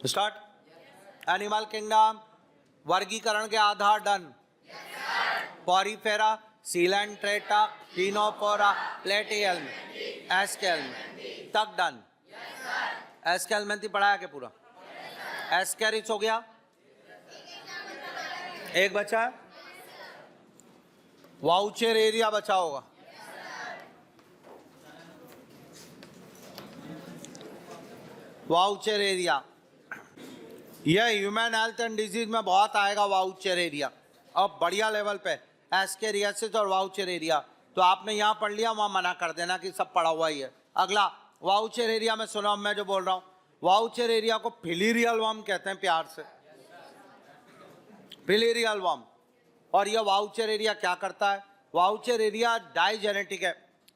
Start. Animal kingdom, वर्गीकरण के आधार done. Porifera, Coelenterata, Ctenophora, प्लेटियल्म, एस्केल्म तक डन। एस्केल्मेंथी पढ़ाया क्या पूरा? एस्केरिस हो गया, एक बचा है, वाउचर एरिया बचा होगा। वाउचर एरिया, यह ह्यूमन हेल्थ एंड डिजीज में बहुत आएगा। वाउचर एरिया अब बढ़िया लेवल पे, एस्केरियासिस और वाउचर एरिया। तो आपने यहाँ पढ़ लिया, वहाँ मना कर देना कि सब पढ़ा हुआ ही है। अगला वाउचर एरिया में सुनो, मैं जो बोल रहा हूँ, वाउचर एरिया को फिलीरियल वर्म कहते हैं प्यार से, फिलीरियल वर्म। और यह वाउचर एरिया क्या करता है? वाउचर एरिया डाइजेनेटिक है,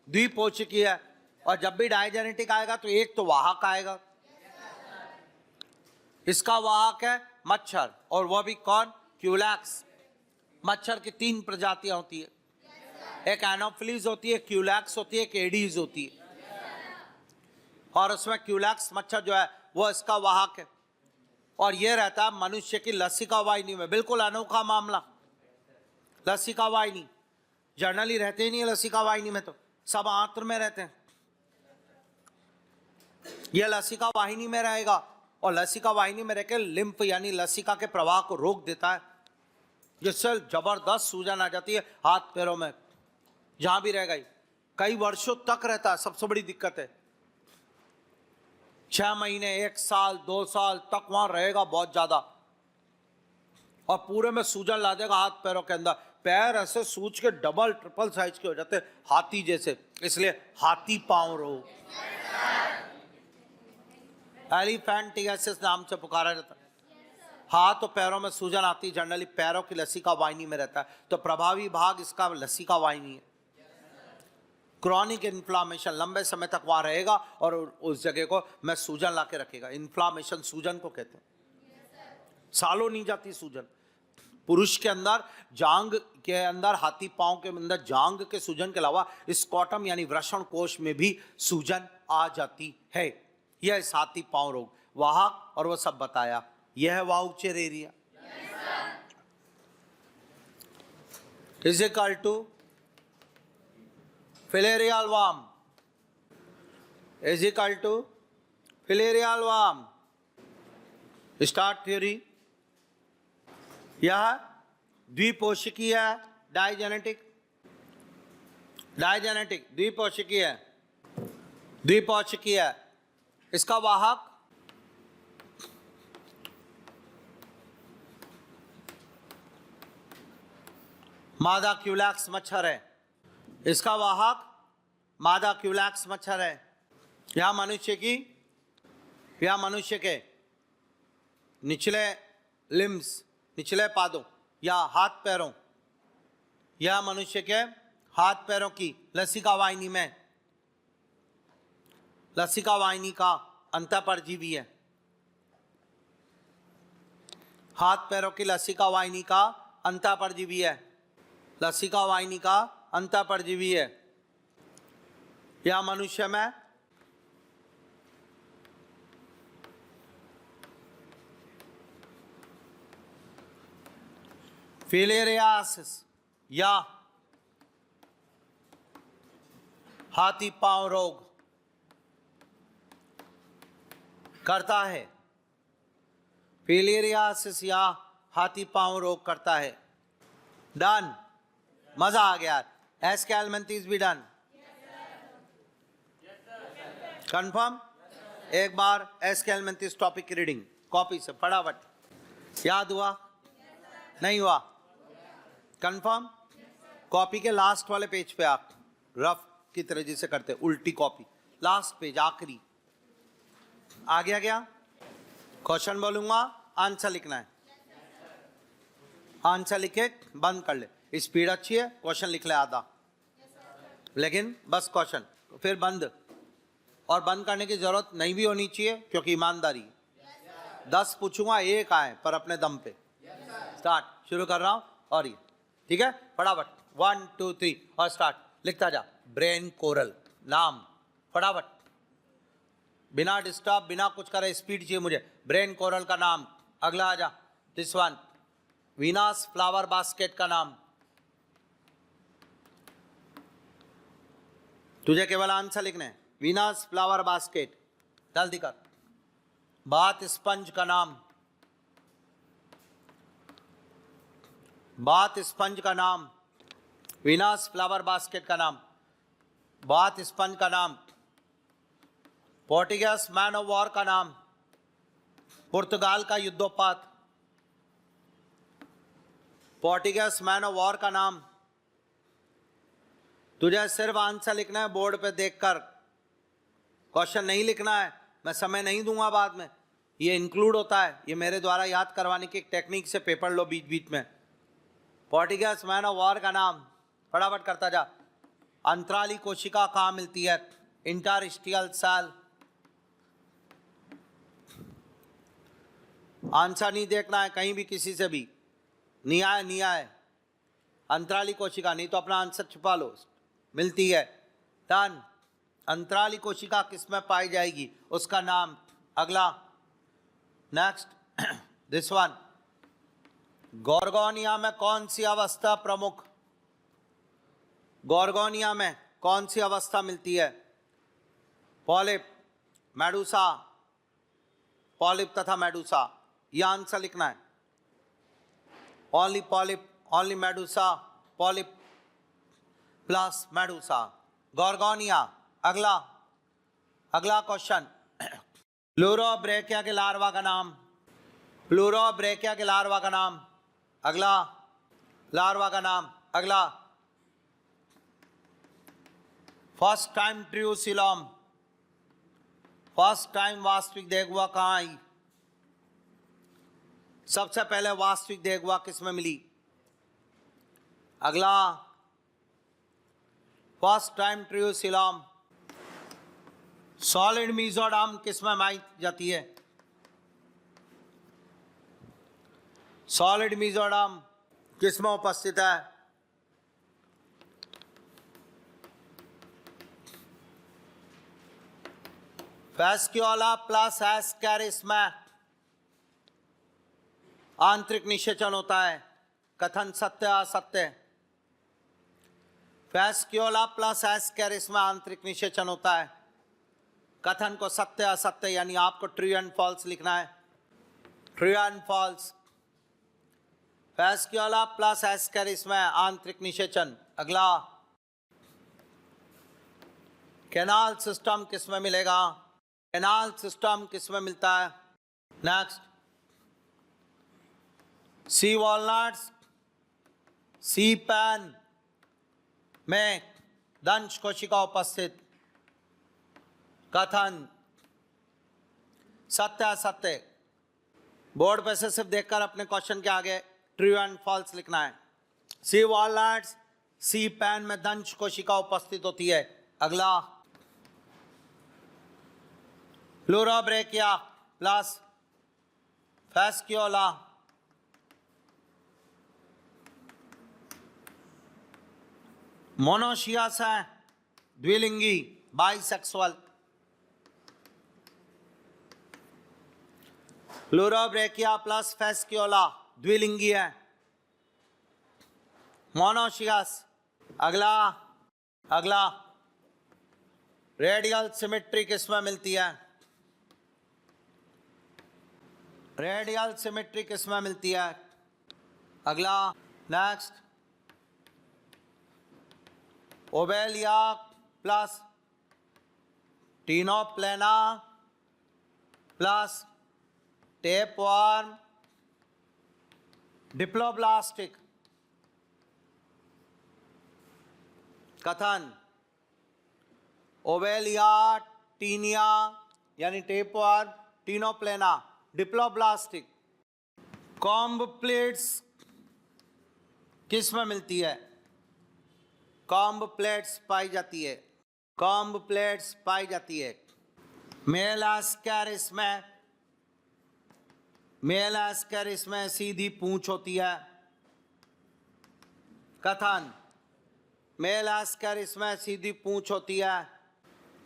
द्विपोषकी है। और जब भी डाइजेनेटिक आएगा तो एक तो वाहक आएगा। इसका वाहक है मच्छर, और वह भी कौन? क्यूलैक्स। मच्छर की 3 प्रजातियां होती है, एक एनोफिलीज होती है, क्यूलैक्स होती है, एक एडीज होती है। और उसमें क्यूलैक्स मच्छर जो है वो इसका वाहक है। और ये रहता है मनुष्य की लसिका वाहिनी में। बिल्कुल अनोखा मामला, लसिका वाहिनी। जनरली रहते ही नहीं है लसिका वाहिनी में, तो सब आंत्र में रहते हैं। यह लसिका वाहिनी में रहेगा, और लसिका वाहिनी में रहकर लिम्फ यानी लसिका के प्रवाह को रोक देता है, जिससे जबरदस्त सूजन आ जाती है हाथ पैरों में, जहां भी रहेगा। कई वर्षों तक रहता है, सबसे बड़ी दिक्कत है। 6 महीने, 1 साल, 2 साल तक वहां रहेगा बहुत ज्यादा, और पूरे में सूजन ला देगा हाथ पैरों के अंदर। पैर ऐसे सूज के डबल ट्रिपल साइज के हो जाते हैं, हाथी जैसे। इसलिए हाथी पांव रोग, एलिफेंटियासिस नाम से पुकारा जाता है। हाथ और पैरों में सूजन आती, जनरली पैरों की लसिका वाहिनी में रहता है, तो प्रभावी भाग इसका लसिका वाहिनी है। क्रॉनिक इन्फ्लामेशन लंबे समय तक वहां रहेगा, और उस जगह को मैं सूजन ला के रखेगा। इन्फ्लामेशन सूजन को कहते हैं, सालों नहीं जाती सूजन। पुरुष के अंदर जांग के अंदर, हाथी पांव के अंदर जांग के सूजन के अलावा स्कॉटम यानी वृषण कोश में भी सूजन आ जाती है। यह हाथी पांव रोग, वाहक और वह सब बताया। यह है Wuchereria. Is equal to filarial worm, is equal to filarial worm. Start theory. यह द्विपोषकी है, डाइजेनेटिक, डाइजेनेटिक द्विपोषकी है, द्विपोषकी है। इसका वाहक मादा क्यूलैक्स मच्छर है। इसका वाहक मादा क्यूलैक्स मच्छर है। यह मनुष्य की, यह मनुष्य के निचले लिम्स, निचले पादों या हाथ पैरों, यह मनुष्य के हाथ पैरों की लसिका वाहिनी में, लसिका वाहिनी का अंतःपरजीवी है। हाथ पैरों की लसिका वाहिनी का अंतःपरजीवी है, लसिका वाहिनी का अंतःपरजीवी है। यह मनुष्य में फिलेरियासिस या हाथी पांव रोग करता है। फिलेरियासिस या हाथी पांव रोग करता है। डन, मजा आ गया। एस्केल्मेंथीज भी डन, कंफर्म। एक बार एस्केल्मेंथीज टॉपिक की रीडिंग कॉपी से फटाफट याद हुआ? नहीं हुआ? कंफर्म। कॉपी के लास्ट वाले पेज पे आप रफ की तरह जिसे करते उल्टी कॉपी, लास्ट पेज आखिरी। आ गया क्या? क्वेश्चन बोलूंगा, आंसर लिखना है। आंसर लिखे बंद कर ले। स्पीड अच्छी है, क्वेश्चन लिख ले आधा, लेकिन बस क्वेश्चन फिर बंद। और बंद करने की जरूरत नहीं भी होनी चाहिए, क्योंकि ईमानदारी। 10 पूछूंगा, 1 आए पर अपने दम पे। स्टार्ट, शुरू कर रहा हूं। और ये ठीक है, फटाफट 1 2 3 और स्टार्ट। लिखता जा। ब्रेन कोरल नाम फटाफट। बिना डिस्टर्ब, बिना कुछ करे, स्पीड चाहिए मुझे। ब्रेन कोरल का नाम। अगला आ जा, this one, Venus flower basket का नाम। तुझे केवल आंसर लिखना है, वीनस फ्लावर बास्केट। जल्दी कर। बाथ स्पंज का नाम, बाथ स्पंज का नाम, वीनस फ्लावर बास्केट का नाम, बाथ स्पंज का नाम। पोर्टुगीज मैन ऑफ वॉर का नाम, पुर्तगाल का युद्धोपात, पोर्टुगीज मैन ऑफ वॉर का नाम। तुझे सिर्फ आंसर लिखना है बोर्ड पे देखकर, क्वेश्चन नहीं लिखना है, मैं समय नहीं दूंगा बाद में। ये इंक्लूड होता है, ये मेरे द्वारा याद करवाने की एक टेक्निक से पेपर लो बीच बीच में। पोर्टुगीज मैन ऑफ वॉर का नाम, फटाफट करता जा। अंतराली कोशिका कहाँ मिलती है? Interstitial cell. आंसर नहीं देखना है कहीं भी किसी से भी, नहीं आए नहीं आए। अंतराली कोशिका, नहीं तो अपना आंसर छुपा लो, मिलती है। डन। अंतराली कोशिका किसमें पाई जाएगी, उसका नाम। अगला, नेक्स्ट, दिस वन, गोर्गोनिया में कौन सी अवस्था प्रमुख? गोर्गोनिया में कौन सी अवस्था मिलती है? पॉलिप, मेडूसा, पॉलिप तथा मेडूसा, यह आंसर लिखना है। Only polyp, only Medusa, polyp plus Medusa, गोर्गोनिया। अगला, अगला क्वेश्चन, प्लूरोब्रेकिया के लार्वा का नाम, प्लूरोब्रेकिया के लार्वा का नाम। अगला, लार्वा का नाम। अगला, first time true coelom, first time वास्तविक देखुआ कहाँ आई? सबसे पहले वास्तविक देखुआ किसमें मिली? अगला, first time true coelom, solid mesoderm किसमें पाई जाती है? सॉलिड मीजोडर्म किसमें उपस्थित है? फैस्क्यूला प्लस एस्कैरिस में आंतरिक निषेचन होता है। कथन सत्य असत्य? फैस्क्यूला प्लस एस्कैरिस में आंतरिक निषेचन होता है। कथन को सत्य असत्य, यानी आपको ट्रू एंड फॉल्स लिखना है। True and false. Fasciola plus ascaris में आंतरिक निषेचन। अगला, कैनाल सिस्टम किसमें मिलेगा? कैनाल सिस्टम किसमें मिलता है? नेक्स्ट, सी वॉलनट्स, सी पैन में दंश कोशिका उपस्थित। कथन सत्य असत्य? बोर्ड पे से सिर्फ देखकर अपने क्वेश्चन के आगे ट्रू एंड फॉल्स लिखना है। सी वॉलनट्स, सी पैन में दंश कोशिका उपस्थित होती है। अगला, प्लूरोब्रेकिया प्लस फैस्क्यूला, मोनोशियस है, द्विलिंगी, बाइसेक्सुअल। प्लूरोब्रेकिया प्लस फैस्क्यूला द्विलिंगी है, मोनोशियस। अगला, अगला, रेडियल सिमेट्री किसमें मिलती है? रेडियल सिमेट्री किसमें मिलती है? अगला, next, obelia plus ctenoplana plus tapeworm, diploblastic. कथन ओवेलिया, टीनिया यानी tapeworm, ctenoplana, diploblastic. Comb plates किस में मिलती है? कॉम्ब प्लेट्स पाई जाती है, कॉम्ब प्लेट्स पाई जाती है। मेल एस्कैरिस में, मेल एस्कैरिस में सीधी पूंछ होती है। कथन मेल एस्कैरिस में सीधी पूंछ होती है।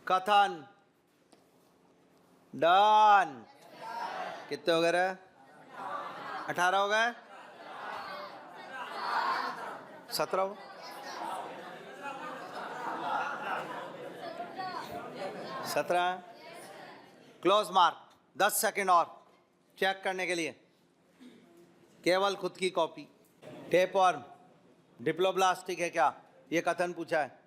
कथन डन। कितने हो गए रे? 18 हो गए? 17 हो? 17। Close mark. 10 सेकंड और चेक करने के लिए, केवल खुद की कॉपी। टेप और डिप्लोब्लास्टिक है क्या, ये कथन पूछा है।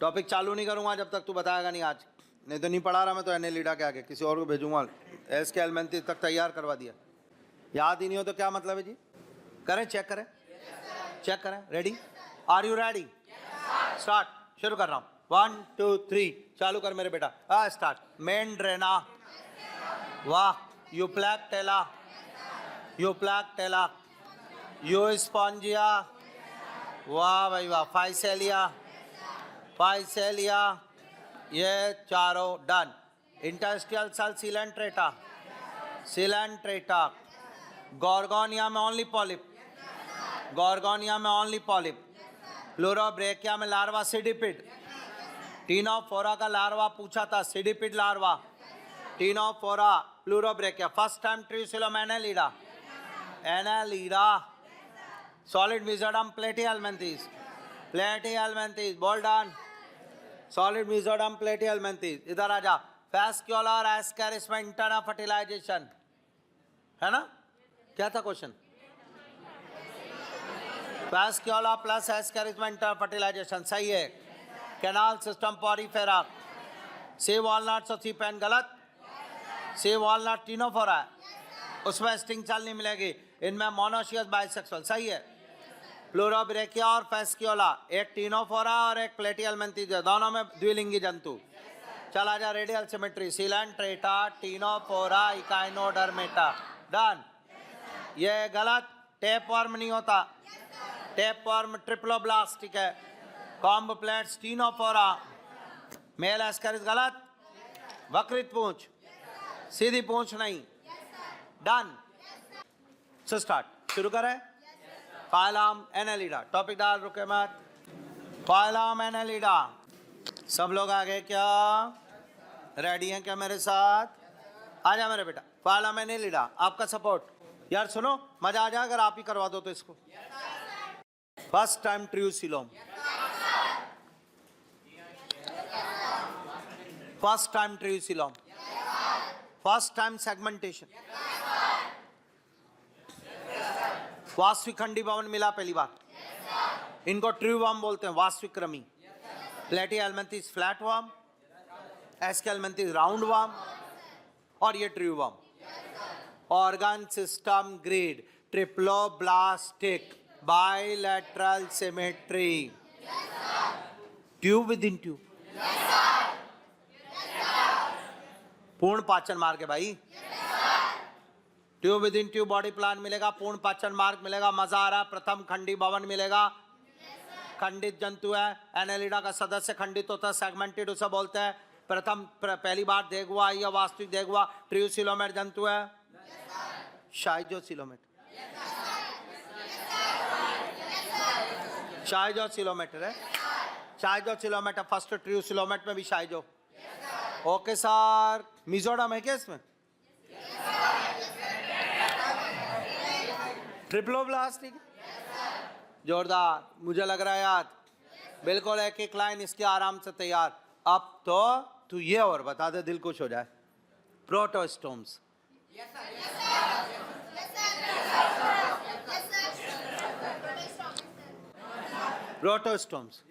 टॉपिक चालू नहीं करूंगा जब तक तू बताएगा नहीं आज, नहीं तो नहीं पढ़ा रहा मैं तो एनेलिडा के आगे किसी और को भेजूंगा। एस के एलमेंथी तक तैयार करवा दिया, याद ही नहीं हो तो क्या मतलब है जी। करें, चेक करें, चेक करें। Ready? Are you ready? Start. शुरू कर रहा हूँ। 1 2 3 चालू कर मेरे बेटा। स्टार्ट। मेंड्रेना, वाह। यूप्लैक्टेला, यूप्लैक्टेला। यूस्पॉन्जिया, वाह भाई वाह। Physalia, Physalia. ये चारों done. Interstitial cell Coelenterata, Coelenterata. Gorgonia में ओनली पॉलिप, गॉर्गोनिया में ओनली पॉलिप। प्लूरोब्रेकिया में लार्वा सिडिपिड। टीनोफोरा का लार्वा पूछा था, cydippid larva. Ctenophora, Pleurobrachia. First time true coelom Annelida, Annelida. Solid mesoderm Platyhelminthes, Platyhelminthes. बोल done. Solid mesoderm प्लेटिहेलमिन्थेस। इधर आ जा। फैस्क्यूला और एस्केरिस में इंटरनल फर्टिलाइजेशन है ना? क्या था क्वेश्चन? फैस्क्यूला प्लस एस्केरिस में इंटरनल फर्टिलाइजेशन सही है। Canal system Porifera. Sea walnuts और सी पेन गलत। सी वॉलनट टीनोफोरा है, उसमें स्टिंग चाल नहीं मिलेगी। इनमें मोनोशियस बाइसेक्सुअल सही है। प्लूरोब्रेकिया और फैस्क्यूला, एक टीनोफोरा और एक प्लेटिहेलमिन्थेस, दोनों में द्विलिंगी जंतु। चला जा। Radial symmetry, Coelenterata, Ctenophora, Echinodermata. Done. ये गलत। टेपवर्म नहीं होता, टेपवर्म ट्रिप्लोब्लास्टिक है। Comb plates Ctenophora. Male Ascaris गलत। वक्रित पूंछ, सीधी पूंछ नहीं। डन। So start. शुरू करें। Phylum Annelida. टॉपिक डाल, रुके मत। Phylum Annelida. सब लोग आ गए क्या? रेडी हैं क्या मेरे साथ? आ जा मेरे बेटा। फाइलम एनेलिडा, आपका सपोर्ट। यार सुनो, मजा आ जाए अगर आप ही करवा दो तो इसको। First time true coelom, first time true coelom, first time segmentation. वास्तविक खंडी भवन मिला पहली बार। इनको ट्रूवर्म बोलते हैं, वास्तविक क्रमी। Platyhelminthes flat worm, Aschelminthes round worm, और ये true worm. Organ system grade triploblastic, bilateral symmetry. Tube within tube, पूर्ण पाचन मार्ग है भाई। Tube within tube body plan मिलेगा, पूर्ण पाचन मार्ग मिलेगा। मजा आ रहा है। प्रथम खंडी भवन मिलेगा। खंडित जंतु है। एनेलिडा का सदस्य खंडित होता है, सेगमेंटेड उसे बोलते हैं। प्रथम पहली बार देगुआ या वास्तविक देगुआ ट्रूसिलोमेट जंतु है। शाइजोसिलोमेट, शाइजोसिलोमेट है। शाइजोसिलोमेट फर्स्ट ट्रूसिलोमेट में भी शाइजो। Okay sir. मिजोरम है क्या इसमें? ट्रिप्लोब्लास्टिक, जोरदार। मुझे लग रहा है याद। बिल्कुल एक एक लाइन इसके आराम से तैयार। अब तो तू ये और बता दे, दिल खुश हो जाए। Protostomes, protostomes.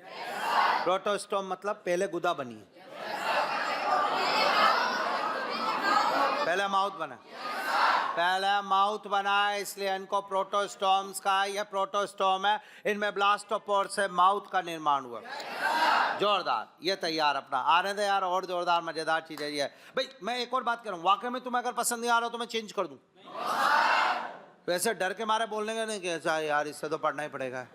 प्रोटोस्टोम मतलब पहले गुदा बनी है, पहले माउथ बना, पहले माउथ बना है, इसलिए इनको प्रोटोस्टोम्स का। यह प्रोटोस्टोम है, इनमें ब्लास्टोपोर से माउथ का निर्माण हुआ। जोरदार। ये तैयार अपना। आने दे यार, और जोरदार मजेदार चीज है ये। भाई मैं एक और बात करूं, वाकई में तुम्हें अगर पसंद नहीं आ रहा तो मैं चेंज कर दूं। वैसे डर के मारे बोलने का नहीं कि ऐसा यार इससे तो पढ़ना ही पड़ेगा,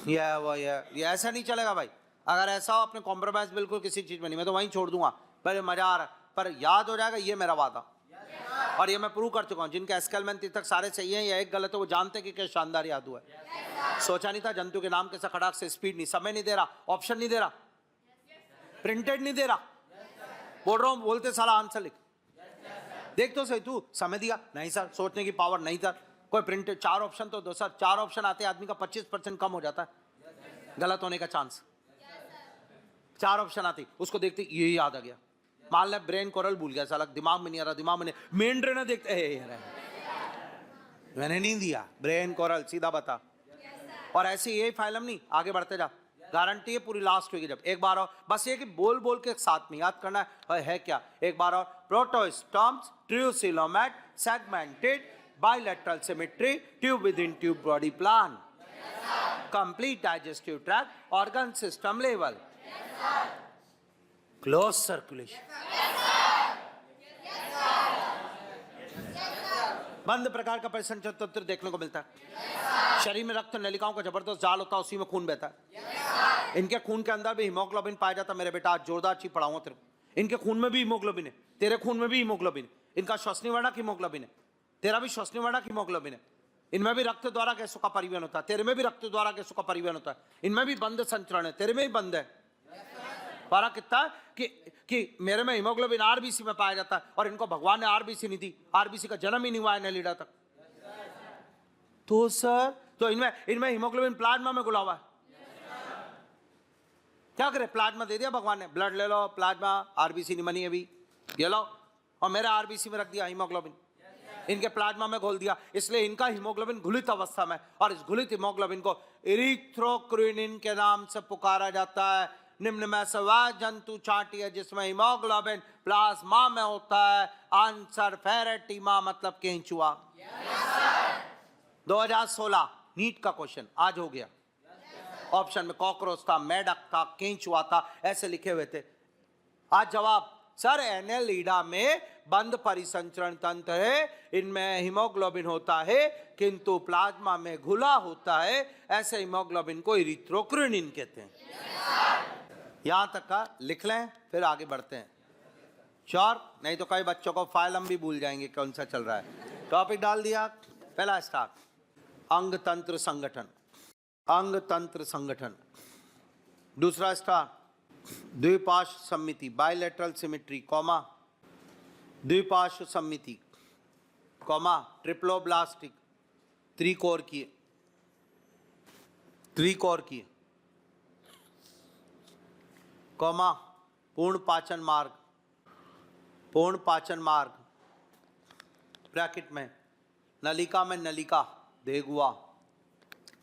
ये वो ये ऐसा नहीं चलेगा भाई। अगर ऐसा हो अपने कॉम्प्रोमाइज बिल्कुल किसी चीज में नहीं, मैं तो वहीं छोड़ दूंगा। पर मजा आ रहा है, पर याद हो जाएगा, ये मेरा वादा। और ये मैं प्रूव कर चुका हूँ। जिनके एस्केलमेंथेस तक सारे सही हैं या एक गलत है, वो जानते कि क्या शानदार याद हुआ है। सोचा नहीं था जंतु के नाम के साथ खड़ाक से स्पीड नहीं, समय नहीं दे रहा, ऑप्शन नहीं दे रहा, प्रिंटेड नहीं दे रहा। बोल रहा हूँ, बोलते सारा आंसर लिख। देख तो सही, तू समय दिया नहीं सर, सोचने की पावर नहीं सर, कोई प्रिंट 4 ऑप्शन तो दो सर, 4 ऑप्शन आते आदमी का 25% कम हो जाता है गलत होने का चांस। 4 ऑप्शन आती, उसको देखते ये याद आ गया, मान ले ब्रेन कोरल भूल गया, साला दिमाग में नहीं आ रहा, दिमाग में नहीं, मेन ट्रेनर देखते मैंने नहीं दिया ब्रेन कोरल, सीधा बता। और ऐसे ये फाइलम नहीं, आगे बढ़ते जा, गारंटी है पूरी लास्ट होगी जब। एक बार और, बस ये कि बोल बोल के साथ में याद करना है क्या, एक बार और। Protostomes, true coelomate, segmented, bilateral symmetry, tube within tube body plan, complete digestive tract, organ system level, close circulation, बंद प्रकार का परिसंचरण तंत्र देखने को मिलता है। शरीर में रक्त नलिकाओं का जबरदस्त जाल होता है, उसी में खून बहता है। इनके खून के अंदर भी हीमोग्लोबिन पाया जाता है। मेरे बेटा आज जोरदार चीज पढ़ाऊंगा तेरे को। इनके खून में भी हीमोग्लोबिन है, तेरे खून में भी हीमोग्लोबिन है। इनका श्वसनी वर्णक हीमोग्लोबिन है, तेरा भी श्वसनी वर्णक हीमोग्लोबिन है। इनमें भी रक्त द्वारा गैसों का परिवहन होता है, तेरे में भी रक्त द्वारा गैसों का परिवहन होता है। इनमें भी बंद संचरण है, तेरे में भी बंद है। फर्क कितना है कि मेरे में हीमोग्लोबिन आरबीसी में पाया जाता है और इनको भगवान ने आरबीसी नहीं दी, आरबीसी का जन्म ही नहीं हुआ है एनेलिडा तक। तो सर तो इनमें हीमोग्लोबिन प्लाज्मा में घुला हुआ है। क्या करे, प्लाज्मा दे दिया भगवान ने, ब्लड ले लो, प्लाज्मा, आरबीसी नहीं बनी अभी, ये लो, और मेरा आरबीसी में रख दिया हीमोग्लोबिन, इनके प्लाज्मा में घोल दिया। इसलिए इनका हीमोग्लोबिन घुलित अवस्था में, और इस घुलित हीमोग्लोबिन को इरिथ्रोक्रिनिन के नाम से पुकारा जाता है। निम्न में से वह जंतु चाटी है जिसमें हीमोग्लोबिन प्लाज्मा में होता है। आंसर फेरेटिमा मतलब केंचुआ। 2016 नीट का क्वेश्चन आज हो गया। ऑप्शन में कॉकरोच था, मेढक था, केंचुआ था, ऐसे लिखे हुए थे। आज जवाब सर एनेलिडा में बंद परिसंचरण तंत्र है, इनमें हीमोग्लोबिन होता है किंतु प्लाज्मा में घुला होता है। ऐसे हीमोग्लोबिन को इरिथ्रोक्रिनिन कहते हैं। यहां तक का लिख लें, फिर आगे बढ़ते हैं। श्योर? नहीं तो कई बच्चों को फाइलम भी भूल जाएंगे कौन सा चल रहा है। टॉपिक डाल दिया। पहला स्टार्ट, अंग तंत्र संगठन, अंग तंत्र संगठन। दूसरा स्टार्ट, द्विपार्श्व सम्मिति, बाइलेटरल सिमेट्री, कॉमा, द्विपार्श्व सम्मिति, कॉमा, ट्रिप्लोब्लास्टिक, त्रिकोर की, त्रिकोर की, कॉमा, पूर्ण पाचन मार्ग, पूर्ण पाचन मार्ग, ब्रैकेट में नलिका में नलिका, देगुआ,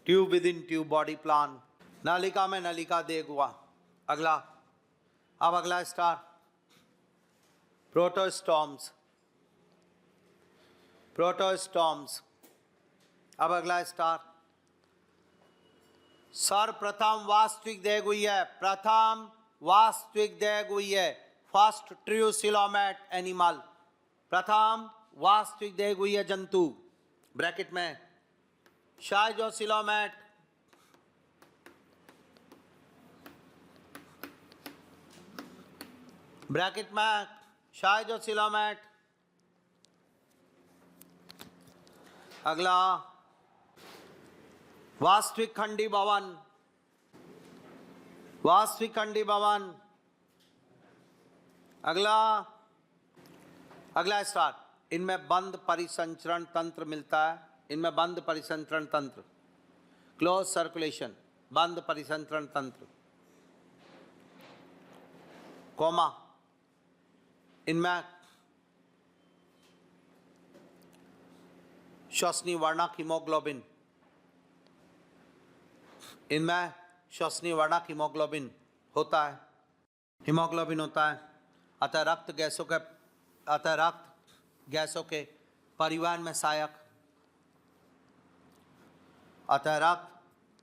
tube within tube body plan, नलिका में नलिका, देगुआ। अगला, अब अगला स्टार, प्रोटोस्टॉम्स, प्रोटोस्टॉम्स। अब अगला स्टार, सर्वप्रथम वास्तविक देगुई है, प्रथम वास्तविक देगुई है, फर्स्ट ट्रूसिलोमेट एनिमल, प्रथम वास्तविक देगुई है जंतु, ब्रैकेट में शाइजोसिलोमेट, ब्रैकेट में शाइजोसिलोमेट। अगला, वास्तविक खंडी भवन, वास्तविक खंडी भवन। अगला, अगला स्टार्ट, इनमें बंद परिसंचरण तंत्र मिलता है, इनमें बंद परिसंचरण तंत्र, क्लोज सर्कुलेशन, बंद परिसंचरण तंत्र, कॉमा, इनमें श्वसनी वर्णक हीमोग्लोबिन, इनमें श्वसनी वर्णक हीमोग्लोबिन होता है, हीमोग्लोबिन होता है। अतः रक्त गैसों के परिवहन में सहायक, अतः रक्त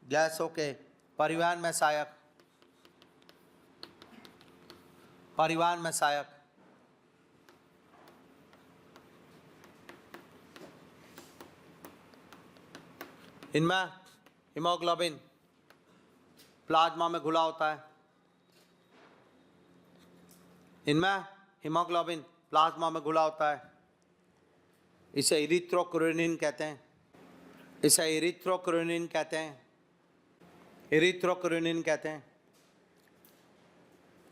गैसों के परिवहन में सहायक, परिवहन में सहायक। इनमें हीमोग्लोबिन प्लाज्मा में घुला होता है, इनमें हीमोग्लोबिन प्लाज्मा में घुला होता है। इसे इरिथ्रोक्रिनिन कहते हैं, इसे इरिथ्रोक्रिनिन कहते हैं, इरिथ्रोक्रिनिन कहते हैं।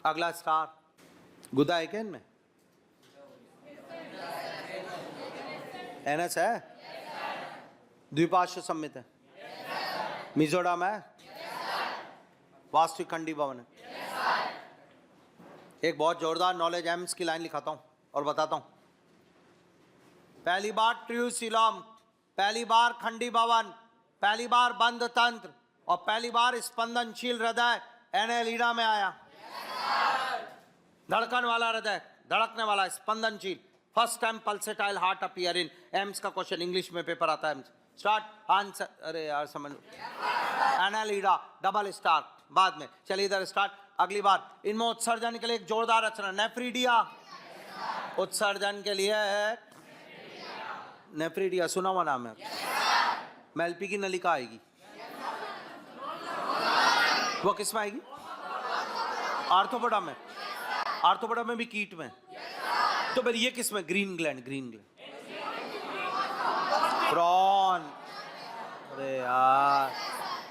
अगला स्टार, गुदा है क्या इनमें? एनएस है, द्विपार्श्व सम्मित है, मिजोरम है, वास्तविक खंडी भवन है। एक बहुत जोरदार नॉलेज एम्स की लाइन लिखाता हूं और बताता हूं। पहली बार ट्रू सिलोम, पहली बार खंडी भवन, पहली बार बंद तंत्र और पहली बार स्पंदनशील हृदय एनेलिडा में आया। धड़कन वाला हृदय, धड़कने वाला, स्पंदनशील। First time pulsatile heart appear in AIIMS का क्वेश्चन इंग्लिश में पेपर आता है। स्टार्ट आंसर, अरे यार समझ, एनेलिडा डबल स्टार बाद में। चलिए इधर स्टार्ट। अगली बार इनमें उत्सर्जन के लिए एक जोरदार रचना, नेफ्रीडिया। उत्सर्जन के लिए नेफ्रीडिया, सुना हुआ नाम है। मेल्पी की नलिका आएगी, वो किस में आएगी? आर्थोपोडा में। आर्थोपोडा में भी कीट में। तो फिर ये किस में? Green gland, green gland. Prawn, अरे यार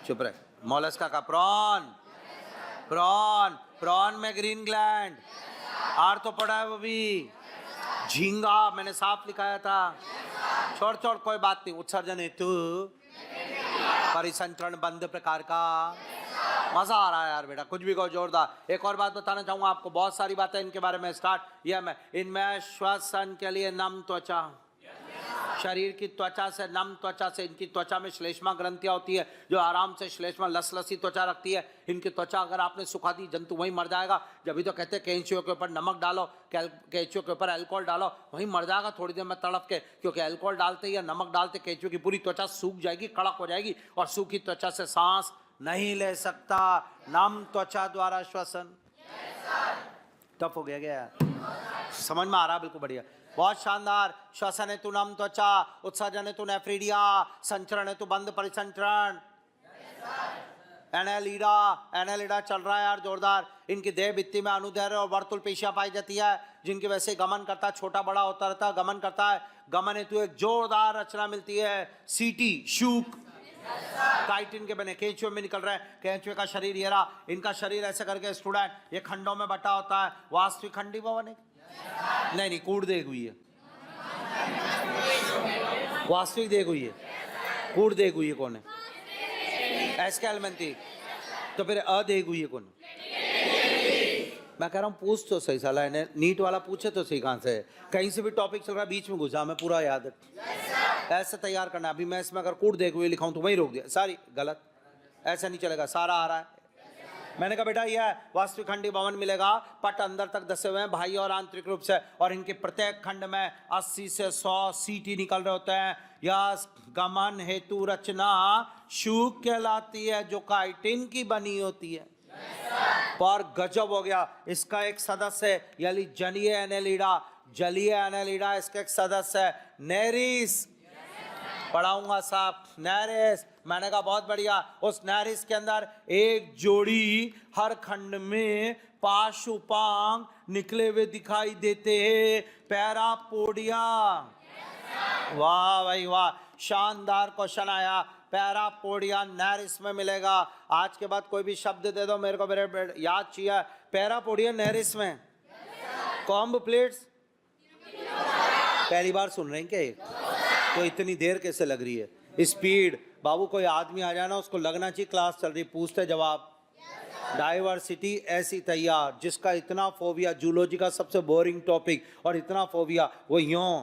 चुप रहे। मोलस्का का प्रॉन, प्रॉन, प्रॉन में ग्रीन ग्लैंड। आर्थोपोडा है वो भी। झींगा मैंने साफ लिखाया था। छोड़ छोड़ कोई बात नहीं। उत्सर्जन हेतु परिसंचरण बंद प्रकार का। मजा आ रहा है यार बेटा, कुछ भी कहो जोरदार। एक और बात बताना चाहूंगा आपको, बहुत सारी बातें इनके बारे में। स्टार्ट यह मैं इनमें श्वसन के लिए नम त्वचा, शरीर की त्वचा से, नम त्वचा से, इनकी त्वचा में श्लेष्मा ग्रंथियां होती है जो आराम से श्लेष्मा लसलसी त्वचा रखती है। इनकी त्वचा अगर आपने सुखा दी, जंतु वहीं मर जाएगा। जब भी तो कहते हैं कैंचियों के ऊपर नमक डालो, कैंचियों के ऊपर अल्कोहल डालो, वहीं मर जाएगा थोड़ी देर में तड़प के। क्योंकि अल्कोहल डालते या नमक डालते कैंचियों की पूरी त्वचा सूख जाएगी, कड़क हो जाएगी और सूखी त्वचा से सांस नहीं ले सकता। नम त्वचा द्वारा श्वसन। टफ हो गया समझ में आ रहा? बिल्कुल बढ़िया, बहुत शानदार। श्वसन हेतु नम त्वचा, उत्सर्जन हेतु नेफ्रीडिया, संचरण हेतु बंद परिसंचरण। एनेलिडा, एनेलिडा चल रहा है यार जोरदार। इनकी देह भित्ति में अनुदैर्घ्य और वर्तुल पेशियां पाई जाती है, जिनकी वजह से गमन करता है, छोटा बड़ा होता रहता है, गमन करता है। गमन हेतु एक जोरदार रचना मिलती है, सीटी, शूक। काइटिन के बने केंचुए में निकल रहे हैं। केंचुए का शरीर ये रहा। इनका शरीर ऐसे करके स्टूडेंट ये खंडों में बटा होता है। वास्तविक खंडी भवन है? नहीं, कूड़ देग हुई है। वास्तविक देग हुई है, कूड़ देग हुई है कौन है? एस्केलमेंथी। तो फिर अदेग हुई है कौन? मैं कह रहा हूँ पूछ तो सही, साला इन्हें नीट वाला पूछे तो सही। कहाँ से कहीं से भी टॉपिक चल रहा है, बीच में घुसा, मैं पूरा याद है। ऐसे तैयार करना। अभी मैं इसमें अगर कूड़ देख हुए लिखाऊं तो वहीं रोक दिया, सारी गलत। ऐसा नहीं चलेगा, सारा आ रहा है। मैंने कहा बेटा यह वास्तविक खंडी भवन मिलेगा। पट अंदर तक दसे हुए हैं बाह्य और आंतरिक रूप से, और इनके प्रत्येक खंड में 80 से 100 सीटी निकल रहे होते हैं। यह गमन हेतु रचना शूक कहलाती है, जो काइटिन की बनी होती है। पर गजब हो गया, इसका एक सदस्य यानी जलीय एनेलिडा, जलीय एनेलिडा इसका एक सदस्य है, नेरिस। पढ़ाऊंगा साहब, नेरिस। मैंने कहा बहुत बढ़िया। उस नेरिस के अंदर एक जोड़ी हर खंड में पाशुपांग निकले हुए दिखाई देते हैं, पैरापोडिया। वाह भाई वाह, शानदार क्वेश्चन आया। पैरापोडिया नेरिस में मिलेगा। आज के बाद कोई भी शब्द दे दो मेरे को, मेरे याद चाहिए। पैरापोडिया नेरिस में। कॉम्ब प्लेट्स पहली बार सुन रहे हैं क्या? तो इतनी देर कैसे लग रही है? स्पीड बाबू, कोई आदमी आ जाना उसको लगना चाहिए क्लास चल रही, पूछते जवाब। डाइवर्सिटी ऐसी तैयार, जिसका इतना फोबिया, जूलॉजी का सबसे बोरिंग टॉपिक और इतना फोबिया, वो यूं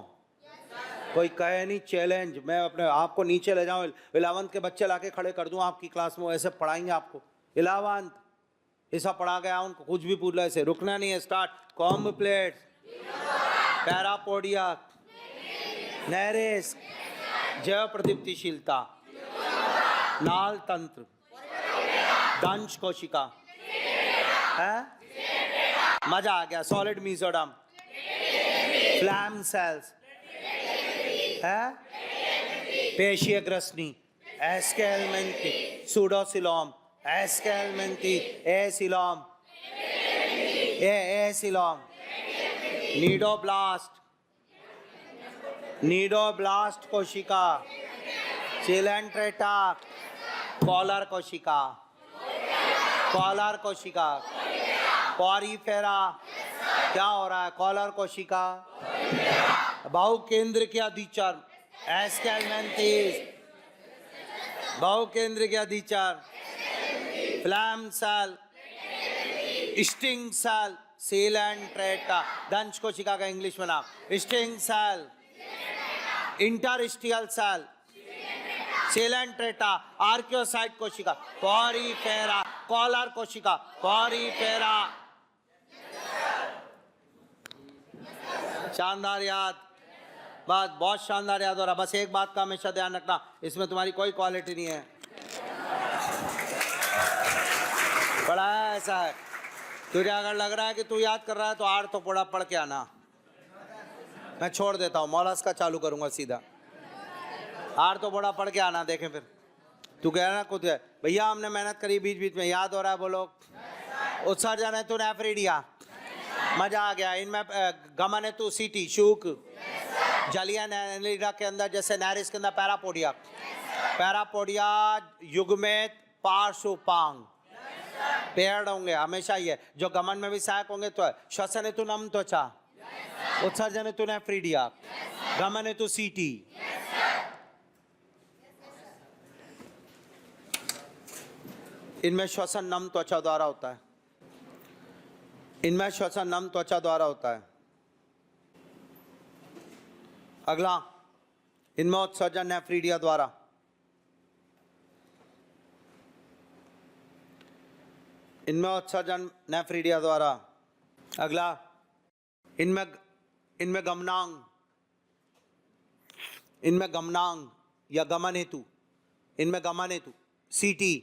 कोई कहे नहीं चैलेंज। मैं अपने आप को नीचे ले जाऊं, 11th के बच्चे लाके खड़े कर दूं आपकी क्लास में, ऐसे पढ़ाएंगे आपको। 11th ऐसा पढ़ा गया, उनको कुछ भी पूछ लो, ऐसे रुकना नहीं है। Start. Comb plate, parapodia, Nereis, जैव प्रदीप्तिशीलता, नाल तंत्र, दंश कोशिका है। मजा आ गया। सॉलिड मेसोडर्म, फ्लैम सेल्स है, पेशीय ग्रसनी, Aschelminthes, pseudocoelom, Aschelminthes, acoelom, acoelom, cnidoblast, cnidoblast कोशिका, सिलेंट्रेटा, कॉलर कोशिका, कॉलर कोशिका, पॉरीफेरा। क्या हो रहा है? कॉलर कोशिका, बाहु केंद्र के अधिचर्म, एस्केलमेंथिस, बहुकेंद्रिक अधिचार, flame cell, sting cell, Coelenterata, दंश कोशिका का इंग्लिश में नाम, sting cell, interstitial cell, Coelenterata, archaeocyte कोशिका, पॉरीफेरा, कॉलर कोशिका, पॉरीफेरा। शानदार याद, बात बहुत शानदार याद हो रहा। बस एक बात का हमेशा ध्यान रखना, इसमें तुम्हारी कोई क्वालिटी नहीं है, बड़ा ऐसा है। तुझे अगर लग रहा है कि तू याद कर रहा है तो आर तो पोड़ा पढ़ के आना, मैं छोड़ देता हूँ, मौलास का चालू करूंगा सीधा। आर तो पोड़ा पढ़ के आना, देखें फिर तू कह रहा ना खुद भैया हमने मेहनत करी, बीच बीच में याद हो रहा है, बोलो। उत्सर्जन है तू नेफ्रिडिया, मजा आ गया। इनमें गमन है तू सीटी शूक, जलिया नैलिडा के अंदर जैसे नैरिस के अंदर पैरापोडिया, पैरापोडिया युग्मित पार्श्वपांग, पेड़ होंगे हमेशा। ये जो गमन में भी सहायक होंगे तो श्वसन हेतु नम त्वचा, उत्सर्जन हेतु नेफ्रिडिया, गमन हेतु सीटी। इनमें श्वसन नम त्वचा द्वारा होता है, इनमें श्वसन नम त्वचा द्वारा होता है। अगला, इनमें उत्सर्जन नेफ्रिडिया द्वारा। इनमें उत्सर्जन नेफ्रिडिया द्वारा। अगला, इनमें गमनांग, इनमें गमनांग या गमन हेतु, इनमें गमन हेतु सीटी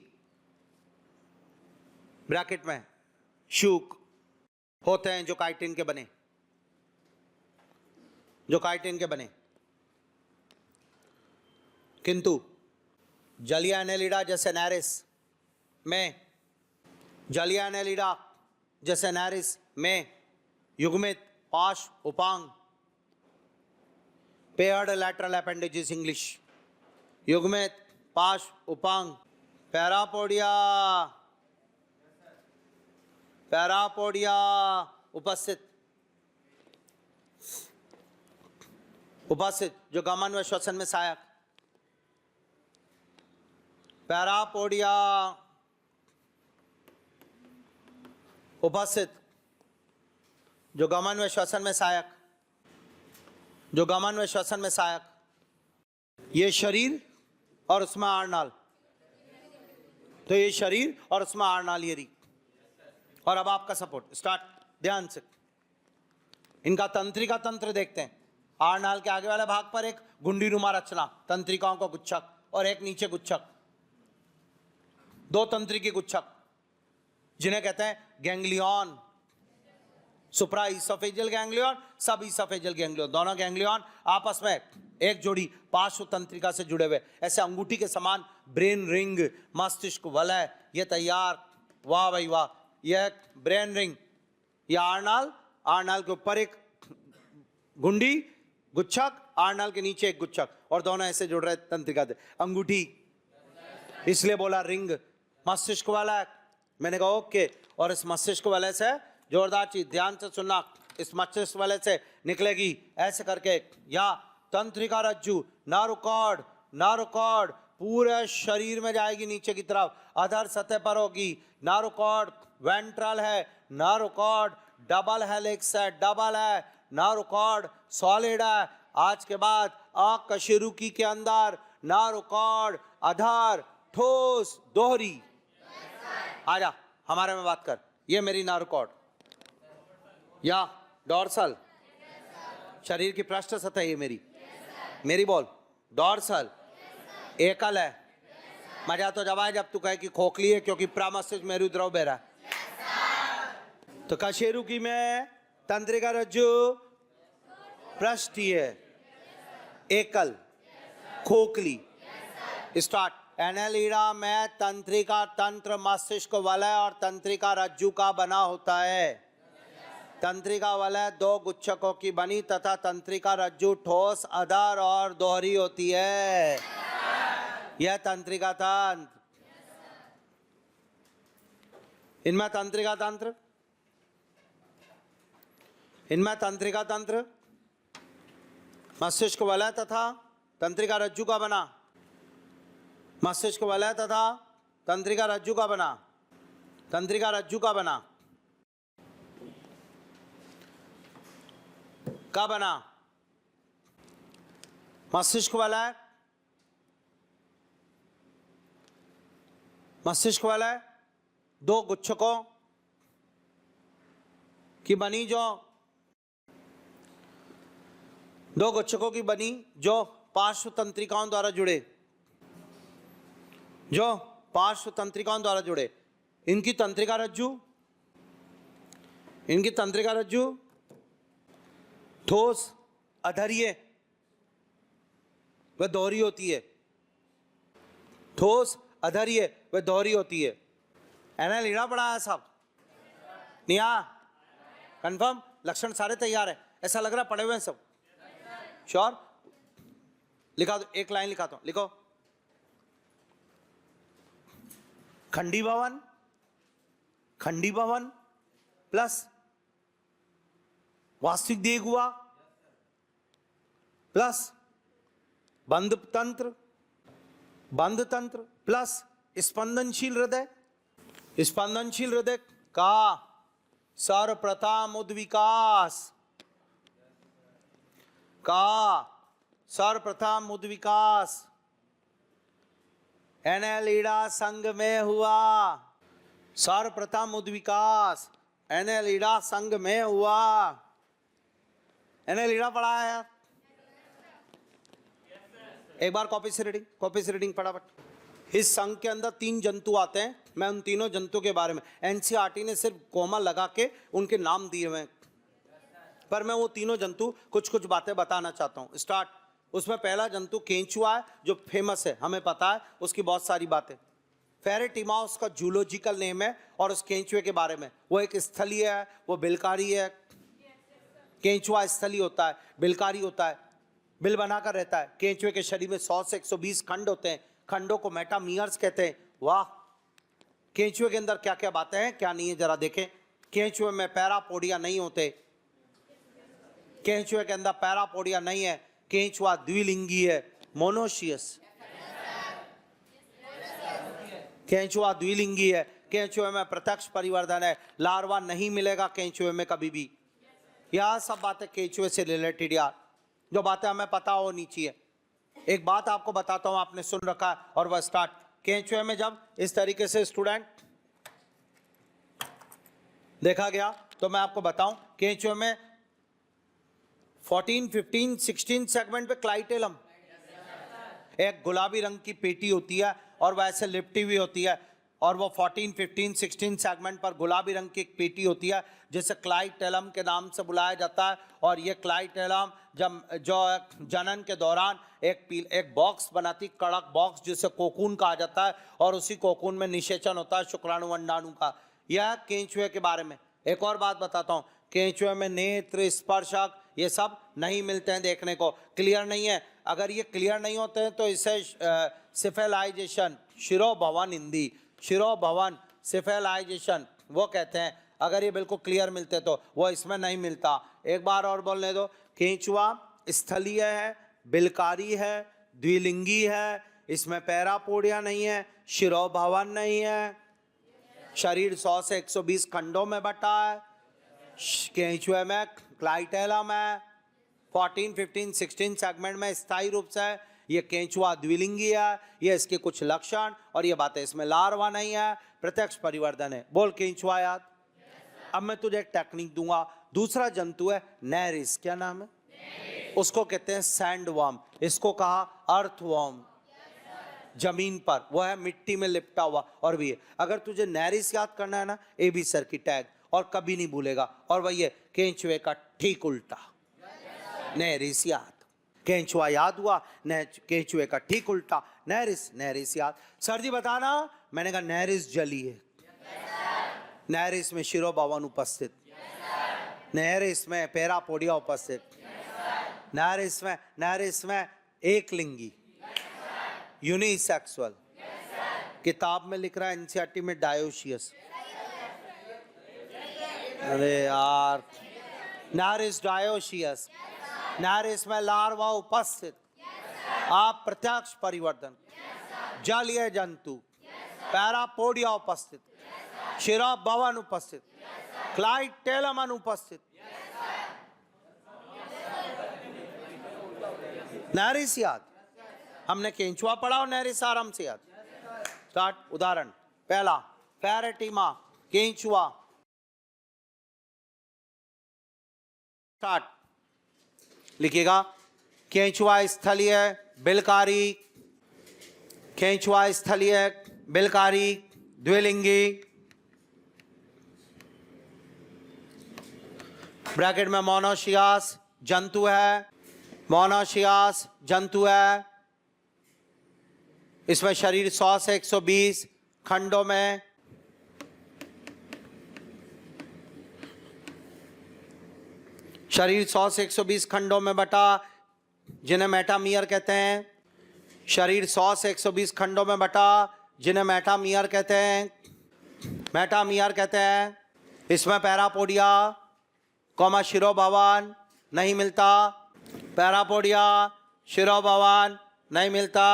ब्रैकेट में शूक होते हैं, जो काइटिन के बने, जो काइटिन के बने। किंतु जलिया एनेलिडा जैसे नैरिस में, जलिया एनेलिडा जैसे नैरिस में युग्मित पार्श्व उपांग, पेयर्ड लैटरल अपेंडेजेस इंग्लिश, युग्मित पार्श्व उपांग, पैरापोडिया, पैरापोडिया उपस्थित, उपस्थित जो गमन व श्वसन में सहायक, पैरापोडिया उपस्थित जो गमन व श्वसन में सहायक, जो गमन व श्वसन में सहायक। ये शरीर और उसमें आरनाल, तो ये शरीर और उसमें आरनाल ये री। और अब आपका सपोर्ट स्टार्ट, ध्यान से इनका तंत्रिका तंत्र देखते हैं। आरनाल के आगे वाले भाग पर एक गुंडीनुमा रचना, तंत्रिकाओं का गुच्छक, और एक नीचे गुच्छक, दो तंत्रिकी गुच्छक जिन्हें कहते हैं गैंग्लियन, सुप्रा इसोफेजियल गैंग्लियन, सब इसोफेजियल गैंग्लियन। दोनों गैंग्लियन आपस में एक जोड़ी पार्श्व तंत्रिका से जुड़े हुए, ऐसे अंगूठी के समान ब्रेन रिंग, मस्तिष्क वलय, ये तैयार। वाह भाई वाह, यह ब्रेन रिंग, यह आरनाल, आरनाल के ऊपर एक गुंडी गुच्छक, आरनाल के नीचे एक गुच्छक, और दोनों ऐसे जुड़ रहे तंत्रिका थे। अंगूठी इसलिए बोला रिंग, मस्तिष्क वाला, मैंने कहा ओके। और इस मस्तिष्क वाले से जोरदार चीज, ध्यान से सुनना, इस मस्तिष्क वाले से निकलेगी ऐसे करके, या तंत्रिका रज्जु, नारुकॉर्ड, नारुकॉर्ड पूरे शरीर में जाएगी नीचे की तरफ, अधर सतह पर होगी। नारुकॉर्ड वेंट्रल है, नारुकॉर्ड डबल हेलिक्स है, डबल है, नारुकॉर्ड सॉलिड है। आज के बाद अकशेरुकी के अंदर नारुकॉर्ड अधर ठोस दोहरी। आजा हमारे में बात कर, ये मेरी नारुकॉर्ड या डॉर्सल, शरीर की पृष्ठ सतह ये मेरी, मेरी बोल डॉर्सल, एकल है। मजा तो जब आए जब तू कहे कि खोखली है, क्योंकि प्रामस्तिष्क मेरुद्रव बह रहा है। तो कशेरुकी में तंत्रिका रज्जु पृष्ठीय, एकल, खोखली। स्टार्ट। एनेलिडा में तंत्रिका तंत्र मस्तिष्क वलय और तंत्रिका रज्जु का बना होता है। तंत्रिका वलय दो गुच्छकों की बनी तथा तंत्रिका रज्जु ठोस, अधर और दोहरी होती है। यह तंत्रिका तंत्र। इनमें तंत्रिका तंत्र, इनमें तंत्रिका तंत्र, मस्तिष्क वलय तथा तंत्रिका रज्जु का बना, मस्तिष्क वलय तथा तंत्रिका रज्जु का बना, तंत्रिका रज्जु का बना, का बना, मस्तिष्क वलय, मस्तिष्क वलय दो गुच्छकों की बनी, जो दो गुच्छकों की बनी जो पार्श्व तंत्रिकाओं द्वारा जुड़े, जो पार्श्व तंत्रिकाओं द्वारा जुड़े। इनकी तंत्रिका रज्जु, इनकी तंत्रिका रज्जु ठोस, अधरीय व दोहरी होती है, ठोस, अधरीय व दोहरी होती है। एनएल लीड़ा पड़ा है साहब, निया कंफर्म, लक्षण सारे तैयार है, ऐसा लग रहा पढ़े हुए हैं सब, श्योर? लिखा दो, एक लाइन लिखाता हूं, लिखो। खंडी भवन, खंडी भवन प्लस वास्तविक देह हुआ प्लस बंध तंत्र, बंध तंत्र प्लस स्पंदनशील हृदय, स्पंदनशील हृदय का सर्वप्रथम उद्विकास, का सर्वप्रथम उद्विकास एनेलिडा संघ में हुआ, सर्वप्रथम उद्विकास एनेलिडा संघ में हुआ। एनेलिडा पढ़ा है यार, एक बार कॉपी से रीडिंग, कॉपी से रीडिंग फटाफट। इस संघ के अंदर 3 जंतु आते हैं, मैं उन तीनों जंतु के बारे में, एनसीईआरटी ने सिर्फ कोमा लगा के उनके नाम दिए हुए हैं, पर मैं वो तीनों जंतु कुछ कुछ बातें बताना चाहता हूँ। स्टार्ट। उसमें पहला जंतु केंचुआ है, जो फेमस है, हमें पता है उसकी बहुत सारी बातें। फेरेटिमा उसका जूलॉजिकल नेम है, और उस केंचुए के बारे में, वो एक स्थलीय है, वो बिलकारी है। केंचुआ स्थलीय होता है, बिलकारी होता है, बिल बनाकर रहता है। केंचुए के शरीर में 100 से 120 खंड होते हैं, खंडों को मेटामियर्स कहते हैं। वाह, केंचुए के अंदर क्या क्या बातें हैं, क्या नहीं है, जरा देखें। केंचुए में पैरापोडिया नहीं होते, केंचुए के अंदर पैरापोडिया नहीं है। केंचुआ द्विलिंगी है, मोनोशियस। केंचुआ द्विलिंगी है, केंचुए में प्रत्यक्ष परिवर्धन है, लार्वा नहीं मिलेगा केंचुए में कभी भी। यह सब बातें केंचुए से रिलेटेड यार, जो बातें हमें पता होनी चाहिए। एक बात आपको बताता हूं, आपने सुन रखा है, और वह स्टार्ट। केंचुए में जब इस तरीके से स्टूडेंट देखा गया, तो मैं आपको बताऊं, केंचुए में 14, 15, 16 सेगमेंट पे क्लाइटेलम, एक गुलाबी रंग की पेटी होती है, और वह ऐसे लिपटी हुई होती है, और वो 14, 15, 16 सेगमेंट पर गुलाबी रंग की एक पेटी होती है, जिसे क्लाइटेलम के नाम से बुलाया जाता है। और ये क्लाइटेलम जब जो जनन के दौरान एक बॉक्स बनाती, कड़क बॉक्स, जिसे कोकून कहा जाता है, और उसी कोकून में निषेचन होता है शुक्राणु अंडाणु का। यह केंचुए के बारे में। एक और बात बताता हूँ, केंचुए में नेत्र, स्पर्शक, ये सब नहीं मिलते हैं, देखने को क्लियर नहीं है। अगर ये क्लियर नहीं होते हैं तो इसे सिफेलाइजेशन, शिरोभवन, हिंदी शिरोभवन, सिफेलाइजेशन वो कहते हैं। अगर ये बिल्कुल क्लियर मिलते तो, वो इसमें नहीं मिलता। एक बार और बोलने दो। केंचुआ स्थलीय है, बिलकारी है, द्विलिंगी है, इसमें पैरापोडिया नहीं है, शिरोभवन नहीं है, शरीर 100 से 120 खंडों में बटा है, केंचुए में क्लाइटेलम है, 14, 15, 16 सेगमेंट में स्थायी रूप से है। ये केंचुआ द्विलिंगी है, ये इसके कुछ लक्षण और ये बातें। इसमें लार्वा नहीं है, प्रत्यक्ष परिवर्धन है। बोल केंचुआ याद। अब मैं तुझे एक टेक्निक दूंगा। दूसरा जंतु है नेरिस, क्या नाम है? उसको कहते हैं सैंडवर्म, इसको कहा अर्थवर्म, जमीन पर, वो है मिट्टी में लिपटा हुआ। और भी है, अगर तुझे नेरिस याद करना है ना, एबी सर की टैग, और कभी नहीं भूलेगा। और वही है केंचुए का ठीक उल्टा, नेरिस याद। केंचुआ याद हुआ, केंचुए का ठीक उल्टा नेरिस, नेरिस याद। सर जी बताना, मैंने कहा नेरिस जली है, नेरिस में शिरोभवन उपस्थित, नेरिस में पैरापोडिया उपस्थित, नेरिस में एक लिंगी, यूनिसेक्सुअल। किताब में लिख रहा है एनसीईआरटी में डायोशियस। अरे यार, नारिस डायोशियस, नारिस में लार्वा उपस्थित, आप प्रत्यक्ष परिवर्तन, जलीय जंतु, पैरापोडिया उपस्थित, शिरा भवन उपस्थित, क्लाइटेलम अनुपस्थित, नहरी से याद, हमने केंचुआ पढ़ा और नहरी से आराम से याद। स्टार्ट। उदाहरण पहला, पैरेटिमा, केंचुआ। स्टार्ट। लिखिएगा, केंचुआ स्थलीय बिलकारी, केंचुआ स्थलीय बिलकारी द्विलिंगी, ब्रैकेट में मोनोशियास जंतु है, मोनोशियास जंतु है। इसमें शरीर 100 से 120 खंडों में, शरीर 100 से 120 खंडों में बटा, जिन्हें मेटामियर कहते हैं। शरीर 100 से 120 खंडों में बटा, जिन्हें मेटामियर कहते हैं, मेटामियर कहते हैं। इसमें पैरापोडिया कॉमा शिरोभवन नहीं मिलता, पैरापोडिया शिरोभवन नहीं मिलता,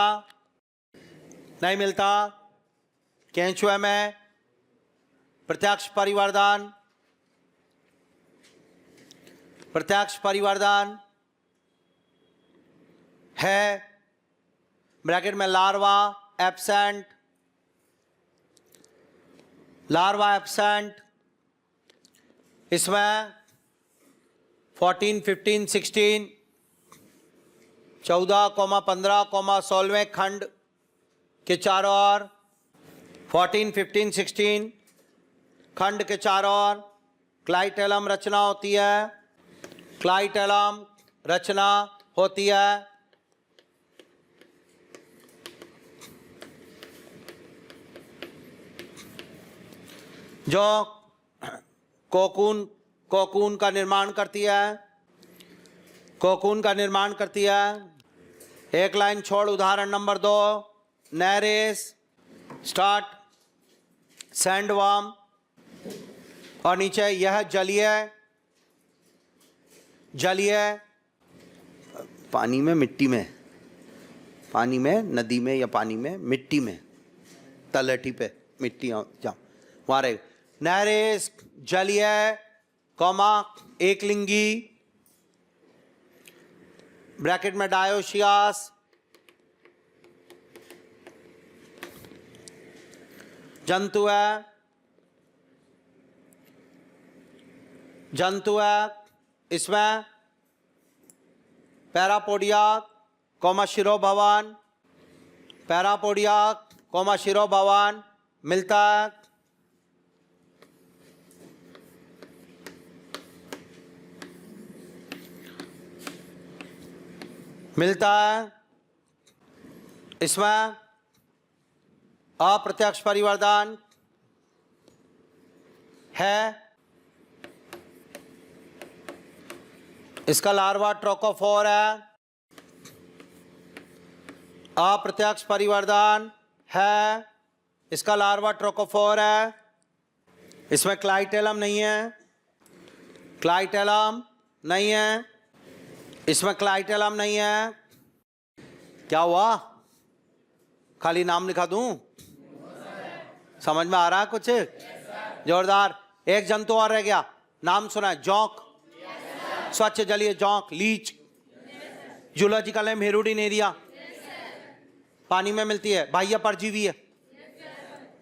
नहीं मिलता। केंचुए में प्रत्यक्ष परिवर्तन, प्रत्यक्ष परिवर्तन है। ब्रैकेट में लार्वा एब्सेंट, लार्वा एब्सेंट। इसमें 14, 15, 16, 14, 15, 16वें खंड के चारों ओर, 14, 15, 16 खंड के चारों ओर क्लाइटेलम रचना होती है, क्लाइटेलम रचना होती है। जो कोकून का निर्माण करती है, कोकून का निर्माण करती है। एक लाइन छोड़, उदाहरण नंबर 2, नैरेस। स्टार्ट। सैंडवर्म, और नीचे यह जलीय, जलीय पानी में, मिट्टी में, पानी में, नदी में या पानी में, मिट्टी में, तलहटी पे मिट्टी जहाँ वहाँ रहे। नैरेस जलीय कॉमा एकलिंगी, ब्रैकेट में डायोशियास जंतु है, जंतु है। इसमें पैरापोडिया कॉमा शिरोभवन, पैरापोडिया कॉमा शिरोभवन मिलता है। मिलता है। इसमें अप्रत्यक्ष परिवर्तन है। इसका लार्वा ट्रोकोफोर है। अप्रत्यक्ष परिवर्तन है, इसका लार्वा ट्रोकोफोर है। इसमें क्लाइटेलम नहीं है, क्लाइटेलम नहीं है, इसमें क्लाइटेलम नहीं है। क्या हुआ? खाली नाम लिखा दूं? समझ में आ रहा है कुछ? जोरदार। एक जंतु और रह गया, नाम सुना है? जौंक, स्वच्छ जलीय जौंक, लीच। जूलॉजिकल नेम हेरोडिनेरिया, पानी में मिलती है, बाह्य परजीवी है।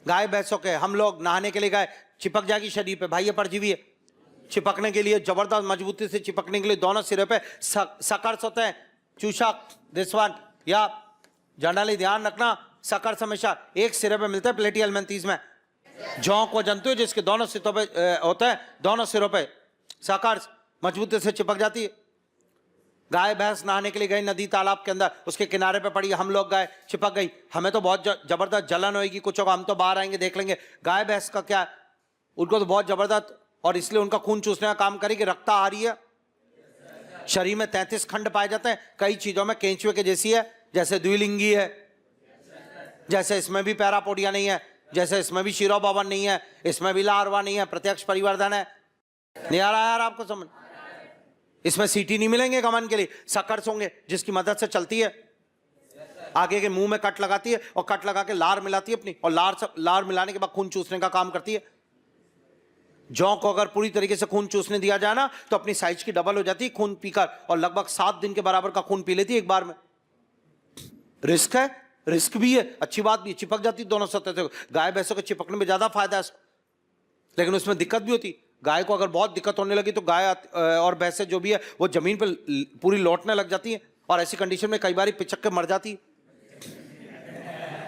गाय भैंसों के, हम लोग नहाने के लिए गए, चिपक जाएगी शरीर पे, बाह्य परजीवी है। चिपकने के लिए, जबरदस्त मजबूती से चिपकने के लिए दोनों सिरे पे सकर्स होते हैं, चूषक, दिस वन। या जनरली ध्यान रखना, सकर्स हमेशा एक सिरे पे मिलते हैं, प्लेटिहेलमिन्थेस में। जौंक वो जंतु है जिसके दोनों सिरों पे होते हैं, दोनों सिरों पे सकर्स, मजबूती से चिपक जाती है। गाय भैंस नहाने के लिए गई नदी तालाब के अंदर, उसके किनारे पे पड़ी, हम लोग गए, चिपक गई। हमें तो बहुत जबरदस्त जलन होगी, कुछ होगा, हम तो बाहर आएंगे देख लेंगे। गाय भैंस का क्या, उनको तो बहुत जबरदस्त, और इसलिए उनका खून चूसने का काम करेगी, रक्त आ रही है। शरीर में 33 खंड पाए जाते हैं, कई चीजों में केंचुए के जैसी है, जैसे द्विलिंगी है, जैसे इसमें भी पैरापोडिया नहीं है, जैसे इसमें भी शिरोभवन नहीं है, इसमें भी लार्वा नहीं है, प्रत्यक्ष परिवर्तन है। नहीं आ रहा यार आपको समझ? इसमें सीटी नहीं मिलेंगे गमन के लिए, सकर्स होंगे जिसकी मदद से चलती है। आगे के मुंह में कट लगाती है और कट लगा के लार मिलाती है अपनी, और लार मिलाने के बाद खून चूसने का काम करती है। जौ को अगर पूरी तरीके से खून चूसने दिया जाए ना तो अपनी साइज की डबल हो जाती है खून पीकर, और लगभग 7 दिन के बराबर का खून पी लेती है एक बार में। रिस्क है, रिस्क भी है, अच्छी बात भी, चिपक जाती है दोनों सतह से। गाय भैंसों के चिपकने में ज्यादा फायदा है, लेकिन उसमें दिक्कत भी होती। गाय को अगर बहुत दिक्कत होने लगी तो गाय और भैंसें जो भी है वो जमीन पर पूरी लौटने लग जाती है, और ऐसी कंडीशन में कई बार पिचक के मर जाती है।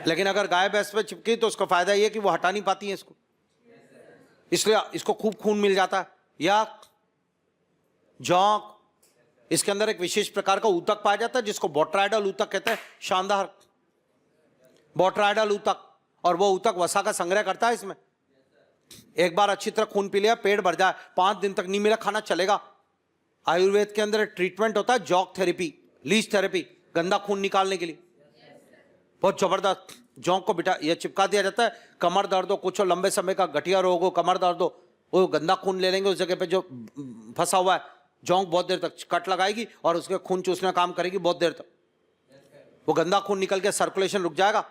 लेकिन अगर गाय भैंस पे चिपकी तो उसका फायदा ये है कि वो हटा नहीं पाती है इसको, इसलिए इसको खूब खून मिल जाता है। या जौंक, इसके अंदर एक विशेष प्रकार का ऊतक पाया जाता है जिसको बोट्राइडल ऊतक कहते हैं। शानदार बोट्राइडल ऊतक, और वो ऊतक वसा का संग्रह करता है इसमें। एक बार अच्छी तरह खून पी लिया, पेट भर जाए, 5 दिन तक नहीं मिला खाना चलेगा। आयुर्वेद के अंदर ट्रीटमेंट होता है जॉक थेरेपी, लीच थेरेपी, गंदा खून निकालने के लिए, बहुत जबरदस्त। जौंक को बिठा ये चिपका दिया जाता है। कमर दर्द हो, कुछ हो, लंबे समय का गठिया रोग हो, कमर दर्द हो, वो गंदा खून ले लेंगे उस जगह पे जो फंसा हुआ है। जौंक बहुत देर तक कट लगाएगी और उसके खून चूसने का काम करेगी बहुत देर तक। वो गंदा खून निकल के सर्कुलेशन रुक जाएगा,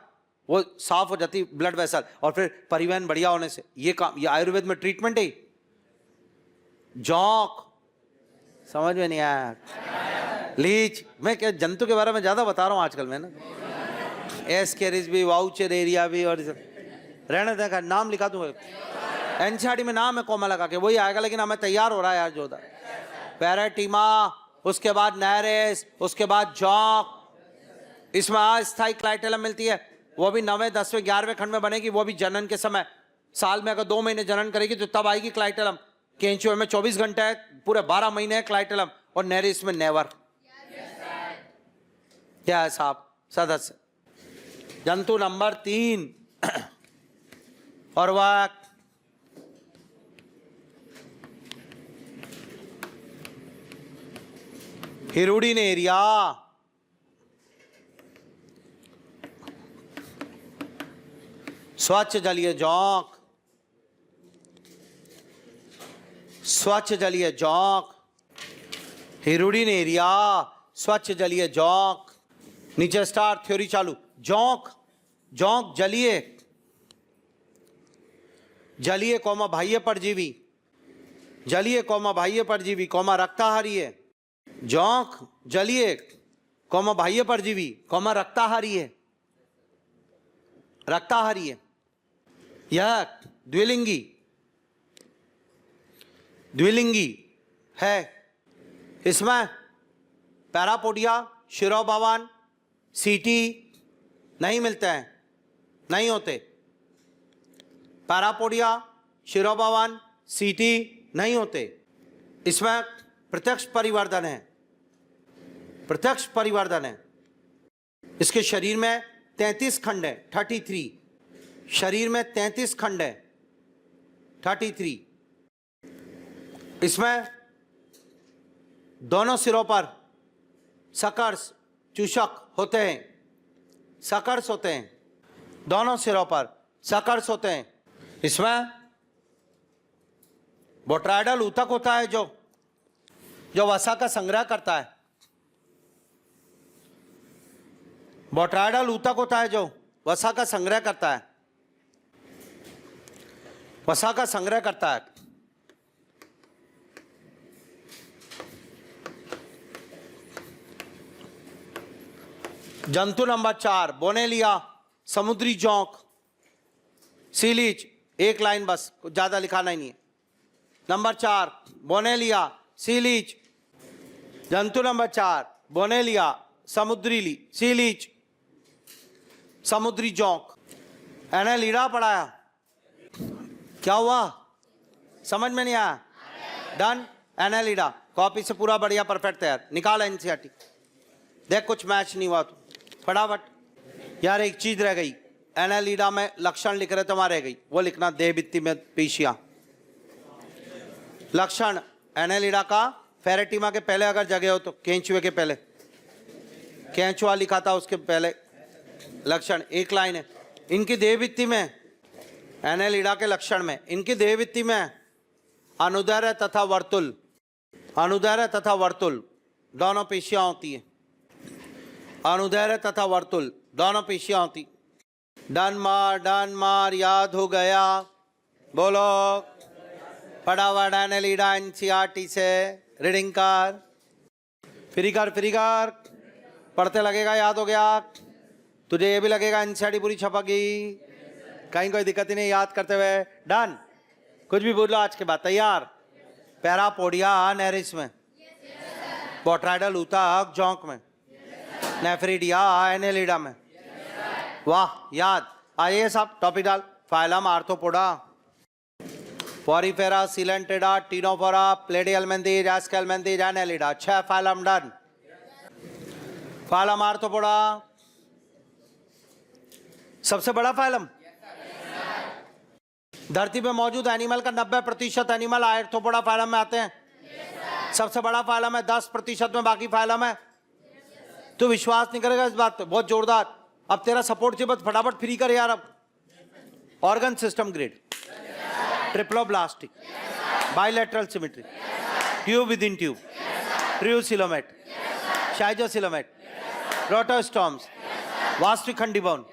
वो साफ हो जाती ब्लड वेसल, और फिर परिवहन बढ़िया होने से ये काम, ये आयुर्वेद में ट्रीटमेंट है। जौंक समझ में नहीं आया? लीच, मैं क्या जंतु के बारे में ज्यादा बता रहा हूं आजकल मैं ना। एस्केरिस भी, वाउचर एरिया भी, और रहने देखा नाम लिखा दूंगा एनसीईआरटी में, नाम है कोमा लगा के वही आएगा, लेकिन हमें तैयार हो रहा है यार जोरदार। पैराटीमा, उसके बाद नैरेस, उसके बाद जॉक। इसमें अस्थायी क्लाइटेलम मिलती है, वो भी 9वें 10वें 11वें खंड में बनेगी, वो भी जनन के समय। साल में अगर 2 महीने जनन करेगी तो तब आएगी क्लाइटेलम। केंचुए में 24 घंटे है, पूरे 12 महीने है क्लाइटेलम, और नैरेस में नेवर। क्या है साहब? सदस्य जंतु नंबर 3 और वह हिरुडिन एरिया। स्वच्छ जलीय जौंक, स्वच्छ जलीय जौंक, हिरुडिन एरिया, स्वच्छ जलीय जौंक। नीचे स्टार थ्योरी चालू। जौंक, जौंक जलीय, जलीय कौमा बाह्य परजीवी, जलीय कौमा बाह्य परजीवी कौमा रक्ताहारी है। जौंक जलीय कौमा बाह्य परजीवी कौमा रक्ताहारी है, रक्ताहारी है। यह द्विलिंगी, द्विलिंगी है। इसमें पैरापोडिया, शिरोभवन, सीटी नहीं मिलते हैं, नहीं होते। पैरापोडिया, शिरोभवन, सीटी नहीं होते। इसमें प्रत्यक्ष परिवर्धन है, प्रत्यक्ष परिवर्धन है। इसके शरीर में 33 खंड है, 33। शरीर में 33 खंड है, 33। इसमें दोनों सिरों पर सकर्स, चूषक होते हैं, सकर्स होते हैं, दोनों सिरों पर सकर्स होते हैं। इसमें बोट्राइडल ऊतक होता है जो वसा का संग्रह करता है। बोट्राइडल ऊतक होता है जो वसा का संग्रह करता है, वसा का संग्रह करता है। जंतु नंबर 4 बोनेलिया, समुद्री जौंक, सीलीच। एक लाइन बस, कुछ ज्यादा लिखाना ही नहीं है। नंबर 4 बोनेलिया, सीलीच। जंतु नंबर 4 बोनेलिया, समुद्री सीलीच, समुद्री जौंक। एनेलिडा पढ़ाया, क्या हुआ? समझ में नहीं आया? डन। एनेलिडा कॉपी से पूरा बढ़िया परफेक्ट तैयार, निकाल एनसीईआरटी। देख कुछ मैच नहीं हुआ तो फटाफट। यार एक चीज रह गई, एनेलिडा में लक्षण लिख रहे थे, वहां रह गई, वो लिखना। देह भित्ति में पेशियां, लक्षण एनेलिडा का। फेरेटिमा के पहले अगर जगह हो तो केंचुए के पहले, केंचुआ लिखा था उसके पहले लक्षण, एक लाइन है। इनकी देह भित्ति में, एनेलिडा के लक्षण में, इनकी देह भित्ति में अनुदैर्य तथा वर्तुल, अनुदैर्य तथा वर्तुल दोनों पेशियां होती है। अनुदैर्य तथा वर्तुल दोनों पेशियां होती। डन मार याद हो गया, बोलो। पढ़ा हुआ डैनेलिडा एनसीईआरटी से, रीडिंग कर, फ्री कर, पढ़ते लगेगा याद हो गया। तुझे ये भी लगेगा एनसीईआरटी पूरी छपगी, कहीं कोई दिक्कत ही नहीं याद करते हुए। डन, कुछ भी बोलो आज के बाद, तैयार। पैरापोडिया नेरिस में, बोट्राइडल ऊतक जोंक में, नेफ्रिडिया एनेलिडा में। वाह, याद। आइए सब टॉपिक डाल। Phylum Arthropoda, Porifera, Coelenterata, Ctenophora, Platyhelminthes, Aschelminthes, Annelida. 6 phylum done. Phylum Arthropoda सबसे बड़ा फाइलम। धरती पे मौजूद एनिमल का 90% एनिमल आर्थ्रोपोडा फाइलम में आते हैं। सबसे बड़ा फाइलम है, 10% में बाकी फाइलम है। तू विश्वास नहीं करेगा इस बात पे, बहुत जोरदार। अब तेरा सपोर्ट चाहिए, बस फटाफट फ्री कर यार। अब organ system grade, triploblastic, bilateral symmetry, tube within tube, true coelomate, schizocoelomate, protostomes, वास्तविक खंडीभवन,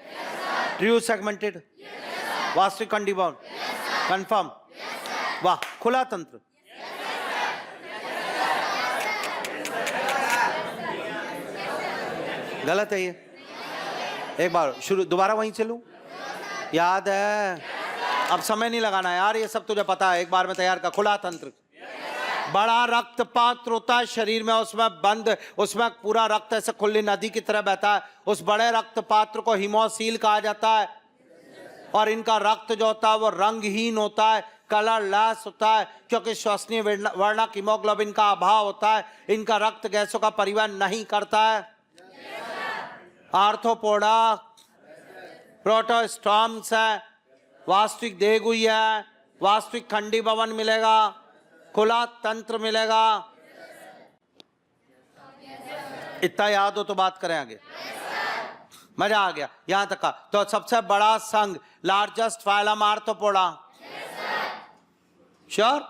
ट्रियो सेगमेंटेड, वास्तविक खंडीभवन, कंफर्म। वाह, खुला तंत्र। गलत है ये, एक बार शुरू, दोबारा वहीं चलूं। याद है, अब समय नहीं लगाना यार, ये सब तुझे पता है। एक बार में तैयार का। खुला तंत्र, बड़ा रक्त पात्र होता है शरीर में, उसमें बंद, उसमें पूरा रक्त ऐसे खुली नदी की तरह बहता है। उस बड़े रक्त पात्र को हीमोसील कहा जाता है। और इनका रक्त जो होता है वो रंगहीन होता है, कलरलेस होता है, क्योंकि श्वसनीय वर्णक हीमोग्लोबिन का अभाव होता है। इनका रक्त गैसों का परिवहन नहीं करता है। आर्थ्रोपोडा, प्रोटोस्टॉम्स है, वास्तविक देह हुई है, वास्तविक खंडी भवन मिलेगा, खुला तंत्र मिलेगा। इतना याद हो तो बात करें आगे। मजा आ गया यहां तक का। तो सबसे बड़ा संघ, लार्जेस्ट फाइलम आर्थ्रोपोडा। श्योर?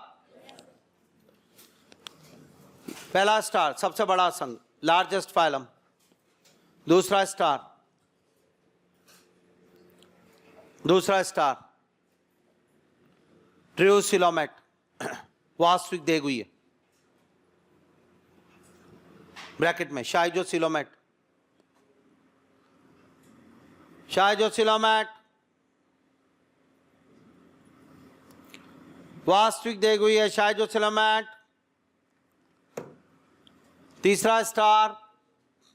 पहला स्टार, सबसे बड़ा संघ, लार्जेस्ट फाइलम। दूसरा स्टार, ट्रियोसिलोमेट, वास्तविक देह हुई है, ब्रैकेट में शाइजोसिलोमेट, वास्तविक देह हुई है, शाइजोसिलोमेट। तीसरा स्टार,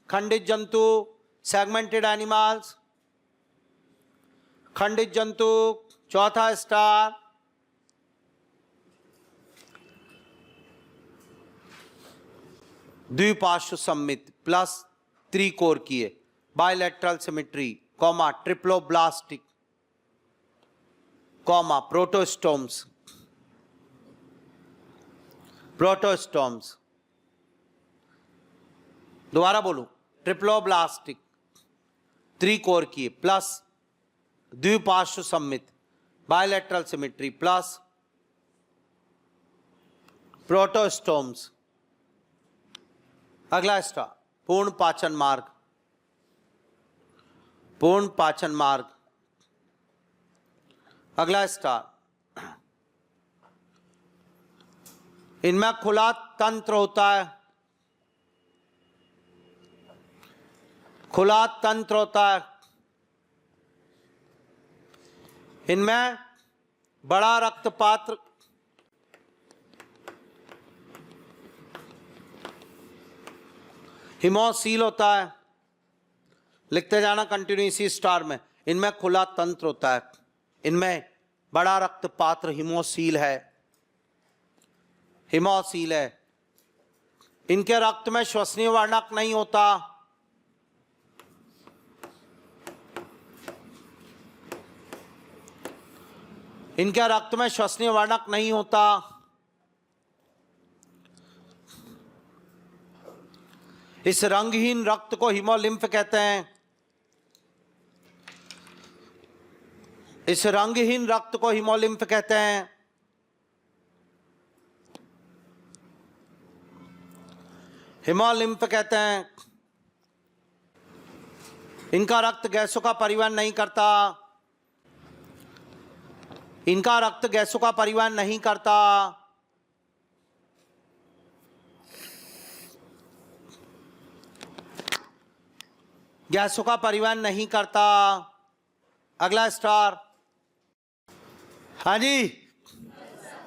खंडित जंतु, सेगमेंटेड एनिमल्स, खंडित जंतु। चौथा स्टार, द्विपार्श्व सममित प्लस त्रिकोर किए, bilateral symmetry, comma triploblastic, comma protostomes, दोबारा बोलूं, ट्रिप्लोब्लास्टिक, त्रिकोर किए, प्लस द्विपार्श्व सममित, बाइलेटरल सिमेट्री, प्लस प्रोटोस्टोम्स। अगला स्टार, पूर्ण पाचन मार्ग। अगला स्टार, इनमें खुला तंत्र होता है, इनमें बड़ा रक्त पात्र, हीमोसील होता है। लिखते जाना कंटिन्यू इसी स्टार में। इनमें खुला तंत्र होता है, इनमें बड़ा रक्त पात्र हीमोसील है, इनके रक्त में श्वसनीय वर्णक नहीं होता। इनके रक्त में श्वसनीय वर्णक नहीं होता। इस रंगहीन रक्त को हीमोलिम्फ कहते हैं। हीमोलिम्फ कहते हैं। इनका रक्त गैसों का परिवहन नहीं करता, इनका रक्त गैसों का परिवहन नहीं करता। गैसों का परिवहन नहीं करता। अगला स्टार। हाँ जी,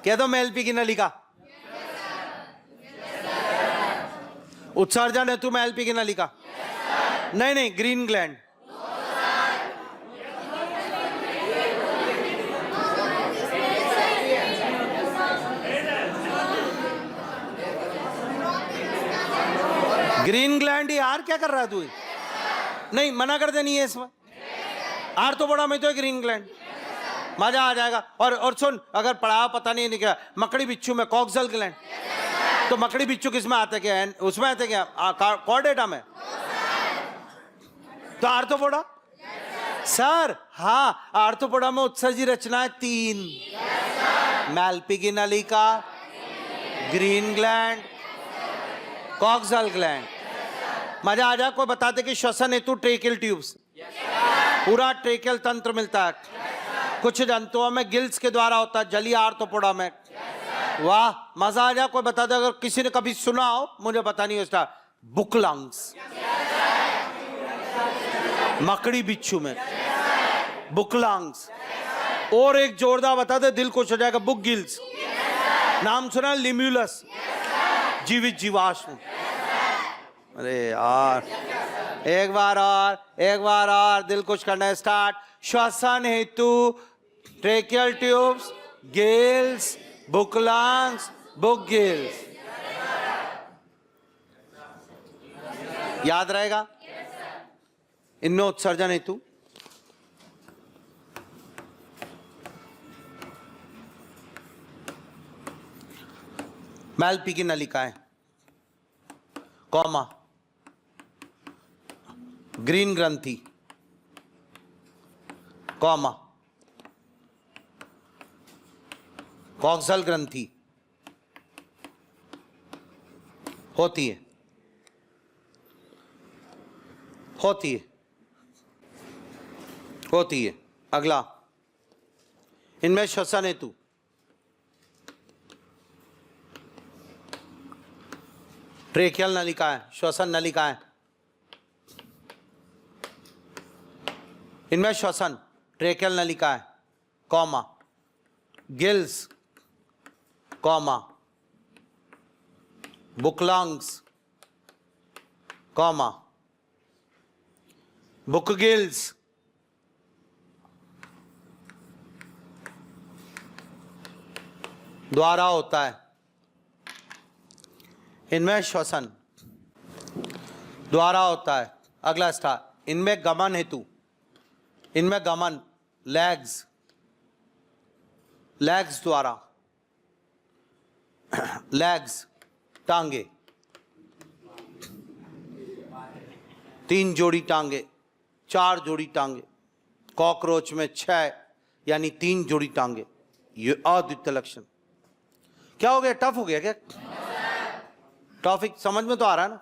कह दो मैं एलपी की नली का उत्सर्जन हेतु मैं एलपी की नली का नहीं नहीं, ग्रीन ग्लैंड। ग्रीन ग्लैंड यार, क्या कर रहा है तू? नहीं, मना कर देनी है इसमें। आर तो बड़ा में तो है ग्रीन ग्लैंड, मजा आ जाएगा। और सुन, अगर पढ़ा पता नहीं निकला, मकड़ी बिच्छू में कॉक्सल ग्लैंड। तो मकड़ी बिच्छू किस में आते क्या है? उसमें आते क्या? कॉर्डेटा में। तो आर्थ्रोपोडा सर, हाँ, आर्थ्रोपोडा में उत्सर्जी रचनाएं 3, मैल्पी नलिका, ग्रीन ग्लैंड, कॉक्सल ग्लैंड। मजा आ जाए। कोई बताते कि श्वसन हेतु ट्रेकियल ट्यूब्स, पूरा ट्रेकियल तंत्र मिलता है। कुछ जंतुओं में गिल्स के द्वारा होता है, जलीय आर्थ्रोपोडा में। वाह, मजा आ जाए। कोई बता दे, अगर किसी ने कभी सुना हो, मुझे पता नहीं उसका, बुक लंग्स, मकड़ी बिच्छू में बुक लंग्स। और एक जोरदार बता दे, दिल खुश हो जाएगा, बुक गिल्स। नाम सुना? लिम्यूलस, जीवित जीवाश्म। अरे यार, एक बार और दिल खुश करना है। स्टार्ट। श्वसन हेतु tracheal tubes, gills, book lungs, book gills. याद रहेगा? इनमें उत्सर्जन हेतु मैल्पी की नलिकाएं, कॉमा, ग्रीन ग्रंथि, कॉमा, कॉक्सल ग्रंथि होती है अगला, इनमें श्वसन हेतु ट्रेकियल नलिकाएं, श्वसन नलिकाएं, इनमें श्वसन ट्रेकियल नलिकाएं, comma, gills, comma, book lungs, comma, book gills, द्वारा होता है। इनमें श्वसन द्वारा होता है। अगला स्टार। इनमें गमन हेतु, इनमें गमन लेग्स द्वारा, लेग्स टांगे, 3 जोड़ी टांगे, 4 जोड़ी टांगे, कॉकरोच में 6 यानी 3 जोड़ी टांगे। ये अद्वितीय लक्षण। क्या हो गया? टफ हो गया क्या? टॉपिक समझ में तो आ रहा है ना?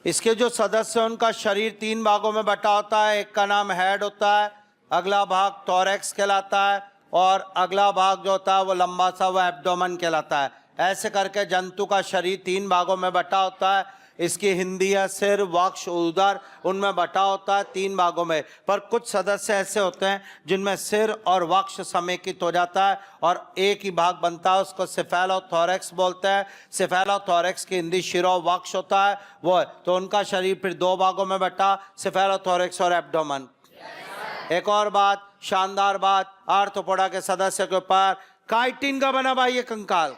इसके जो सदस्य हैं उनका शरीर 3 भागों में बटा होता है। एक का नाम हेड होता है, अगला भाग थोरैक्स कहलाता है, और अगला भाग जो होता है वो लंबा सा, वो एब्डोमेन कहलाता है। ऐसे करके जंतु का शरीर 3 भागों में बटा होता है। इसकी हिंदी है सिर, वक्ष, उदर, उनमें बटा होता है 3 भागों में। पर कुछ सदस्य ऐसे होते हैं जिनमें सिर और वक्ष समेकित हो जाता है और एक ही भाग बनता है, उसको सेफेलोथोरैक्स बोलते हैं। सेफेलोथोरैक्स की हिंदी शिरोवक्ष होता है वो। तो उनका शरीर फिर 2 भागों में बटा, सेफेलोथोरैक्स और एब्डोमेन। एक और बात, शानदार बात, आर्थ्रोपोडा के सदस्य के ऊपर काइटिन का बना बाह्य कंकाल,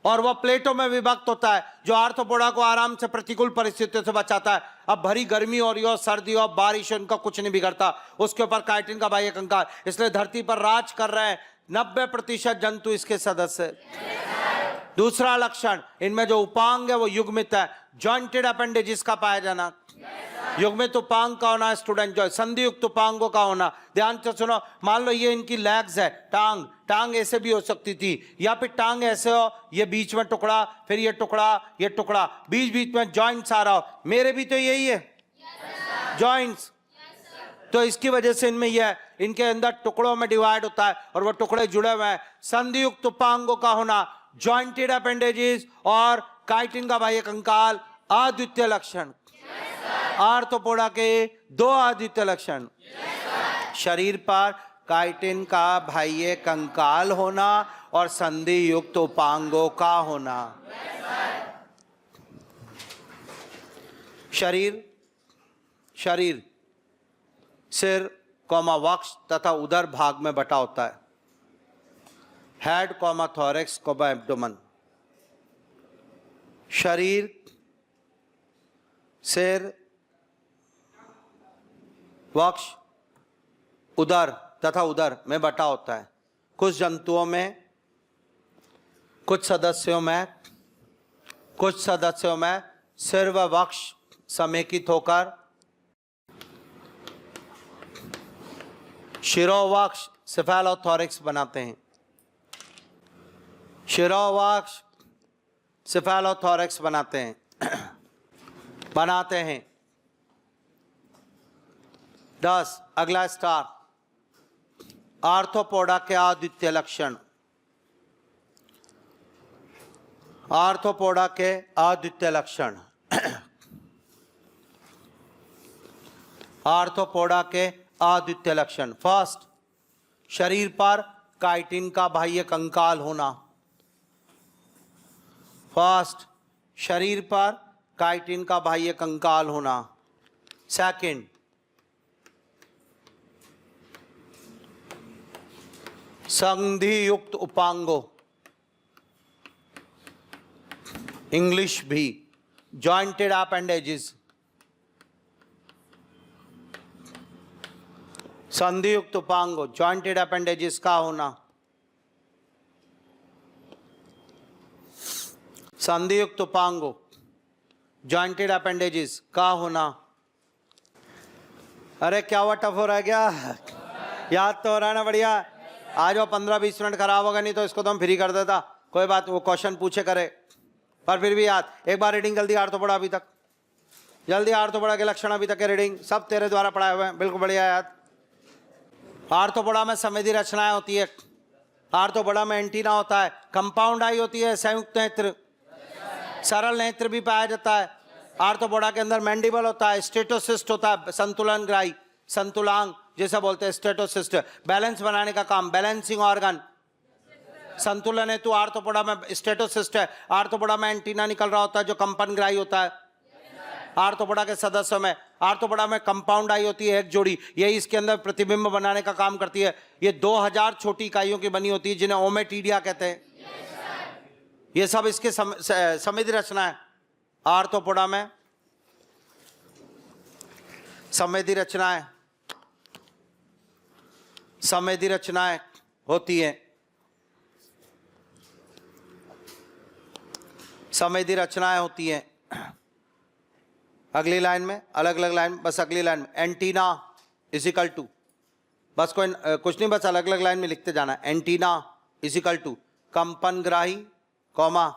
और वह प्लेटों में विभक्त होता है, जो आर्थ्रोपोडा को आराम से प्रतिकूल परिस्थितियों से बचाता है। अब भरी गर्मी हो रही हो, सर्दी हो, बारिश हो, उनका कुछ नहीं बिगड़ता। उसके ऊपर काइटिन का बाह्य कंकाल, इसलिए धरती पर राज कर रहे हैं 90% जंतु इसके सदस्य। दूसरा लक्षण, इनमें जो उपांग है वो युग्मित है, जॉइंटेड अपेंडेजिस का पाया जाना। युग्मित उपांग का होना स्टूडेंट, जो संधियुक्त उपांगों का होना। ध्यान से सुनो, मान लो ये इनकी लेग्स है, टांग ऐसे भी हो सकती थी, या फिर टांग ऐसे हो, ये बीच में टुकड़ा, फिर ये टुकड़ा, बीच बीच में जॉइंट्स आ रहा हो। मेरे भी तो यही है, जॉइंट्स। तो इसकी वजह से इनमें यह है, इनके अंदर टुकड़ों में डिवाइड होता है और वो टुकड़े जुड़े हुए हैं। संधियुक्त उपांगों का होना, जॉइंटेड अपेंडेजेस और काइटिन का बाह्य कंकाल अद्वितीय लक्षण। आर्थ्रोपोडा के दो अद्वितीय लक्षण, शरीर पर काइटिन का बाह्य कंकाल होना और संधि युक्त उपांगों का होना। शरीर सिर कॉमा वक्ष तथा उदर भाग में बटा होता है। Head comma thorax comma abdomen. शरीर सिर वक्ष उदर तथा उदर में बटा होता है। कुछ जंतुओं में, कुछ सदस्यों में सिर व वक्ष समेकित होकर शिरोवक्ष सेफेलोथोरैक्स बनाते हैं। शिरोवक्ष सेफेलोथोरैक्स बनाते हैं। 10 अगला स्टार, आर्थ्रोपोडा के अद्वितीय लक्षण। आर्थ्रोपोडा के अद्वितीय लक्षण, आर्थ्रोपोडा के अद्वितीय लक्षण। फर्स्ट, शरीर पर काइटिन का बाह्य कंकाल होना। फर्स्ट, शरीर पर काइटिन का बाह्य कंकाल होना। सेकंड, संधि युक्त उपांगों, इंग्लिश भी जॉइंटेड अपेंडेजेस। संधि युक्त उपांगों, जॉइंटेड अपेंडेजेस का होना। संधि युक्त उपांगों, जॉइंटेड अपेंडेजेस का होना। अरे क्या हुआ, टफ हो रहा है क्या? याद तो हो रहा है ना? बढ़िया। आज वो 15-20 मिनट खराब होगा, नहीं तो इसको तो हम फ्री कर देता। कोई बात, वो क्वेश्चन पूछे करे, पर फिर भी याद। एक बार रीडिंग जल्दी, आर्थ्रोपोडा अभी तक, जल्दी आर्थ्रोपोडा के लक्षण अभी तक के रीडिंग सब तेरे द्वारा पढ़ाए हुए हैं। बिल्कुल बढ़िया याद। आर्थ्रोपोडा में संवेदी रचनाएं होती है। आर्थ्रोपोडा में एंटीना होता है, कंपाउंड आई होती है, संयुक्त नेत्र, सरल नेत्र भी पाया जाता है। आर्थ्रोपोडा के अंदर मैंडिबल होता है, स्टेटोसिस्ट होता है, संतुलन ग्राही, संतुलांग जैसा बोलते हैं, स्टेटोसिस्ट, बैलेंस बनाने का काम, बैलेंसिंग ऑर्गन। संतुलन हेतु आर्थ्रोपोडा में स्टेटोसिस्ट है। आर्थ्रोपोडा में एंटीना निकल रहा होता है जो कंपन ग्राही होता है। आर्थ्रोपोडा के सदस्यों में, आर्थ्रोपोडा में कंपाउंड आई होती है एक जोड़ी, यही इसके अंदर प्रतिबिंब बनाने का काम करती है। ये 2000 छोटी इकाइयों की बनी होती है जिन्हें ओमेटिडिया कहते हैं। ये सब इसके संवेदी रचना है। आर्थ्रोपोडा में संवेदी रचनाएं होती है। संवेदी रचनाएं होती हैं। अगली लाइन में, अलग अलग लाइन, बस अगली लाइन में एंटीना इजिकल टू, बस कोई कुछ नहीं, बस अलग अलग लाइन में लिखते जाना। एंटीना इजिकल टू कंपन ग्राही कॉमा,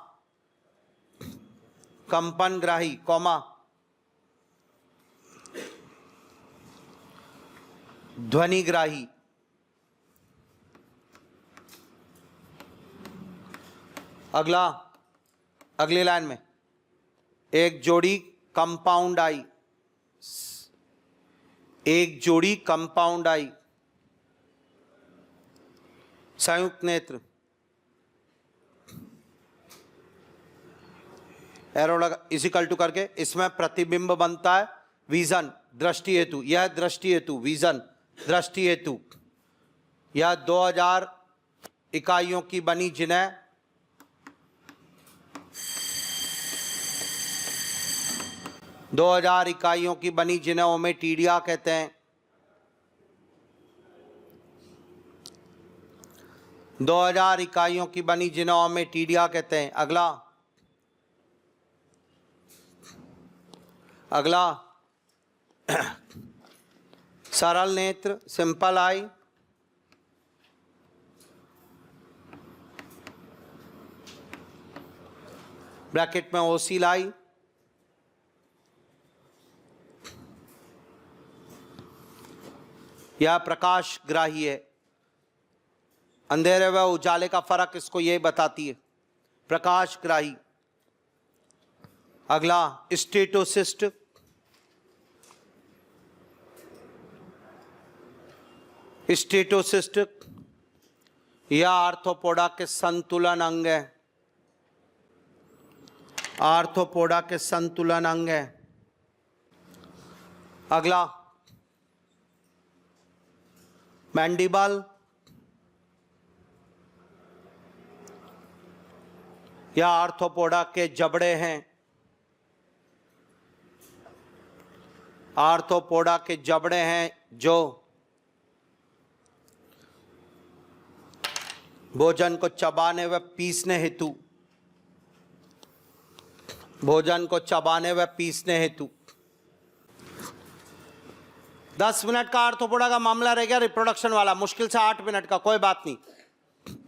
कंपन ग्राही कॉमा ध्वनि ग्राही। अगला, अगली लाइन में एक जोड़ी कंपाउंड आई, एक जोड़ी कंपाउंड आई, संयुक्त नेत्र, एरो लगा इजिकल टू करके, इसमें प्रतिबिंब बनता है, विजन दृष्टि हेतु, यह दृष्टि हेतु, विजन दृष्टि हेतु। यह 2000 इकाइयों की बनी, जिन्हें 2000 इकाइयों की बनी, जिन्हें ओमेटिडिया कहते हैं। 2000 इकाइयों की बनी, जिन्हें ओमेटिडिया कहते हैं। अगला, अगला सरल नेत्र, सिंपल आई, ब्रैकेट में ओसील आई, यह प्रकाश ग्राही है। अंधेरे व उजाले का फर्क इसको यही बताती है, प्रकाश ग्राही। अगला स्टेटोसिस्ट। स्टेटोसिस्ट यह आर्थ्रोपोडा के संतुलन अंग है। आर्थ्रोपोडा के संतुलन अंग है। अगला मैंडिबल। यह आर्थ्रोपोडा के जबड़े हैं। आर्थ्रोपोडा के जबड़े हैं जो भोजन को चबाने व पीसने हेतु, भोजन को चबाने व पीसने हेतु। 10 मिनट का आर्थ्रोपोडा का मामला रह गया रिप्रोडक्शन वाला, मुश्किल से 8 मिनट का, कोई बात नहीं।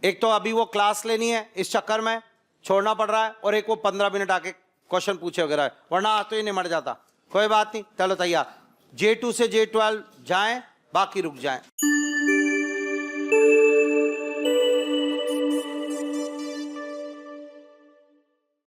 एक तो अभी वो क्लास लेनी है, इस चक्कर में छोड़ना पड़ रहा है, और एक वो 15 मिनट आके क्वेश्चन पूछे वगैरह, वरना तो ही निमट जाता। कोई बात नहीं, चलो तैयार। J2 से J12 जाएं, बाकी रुक जाएं।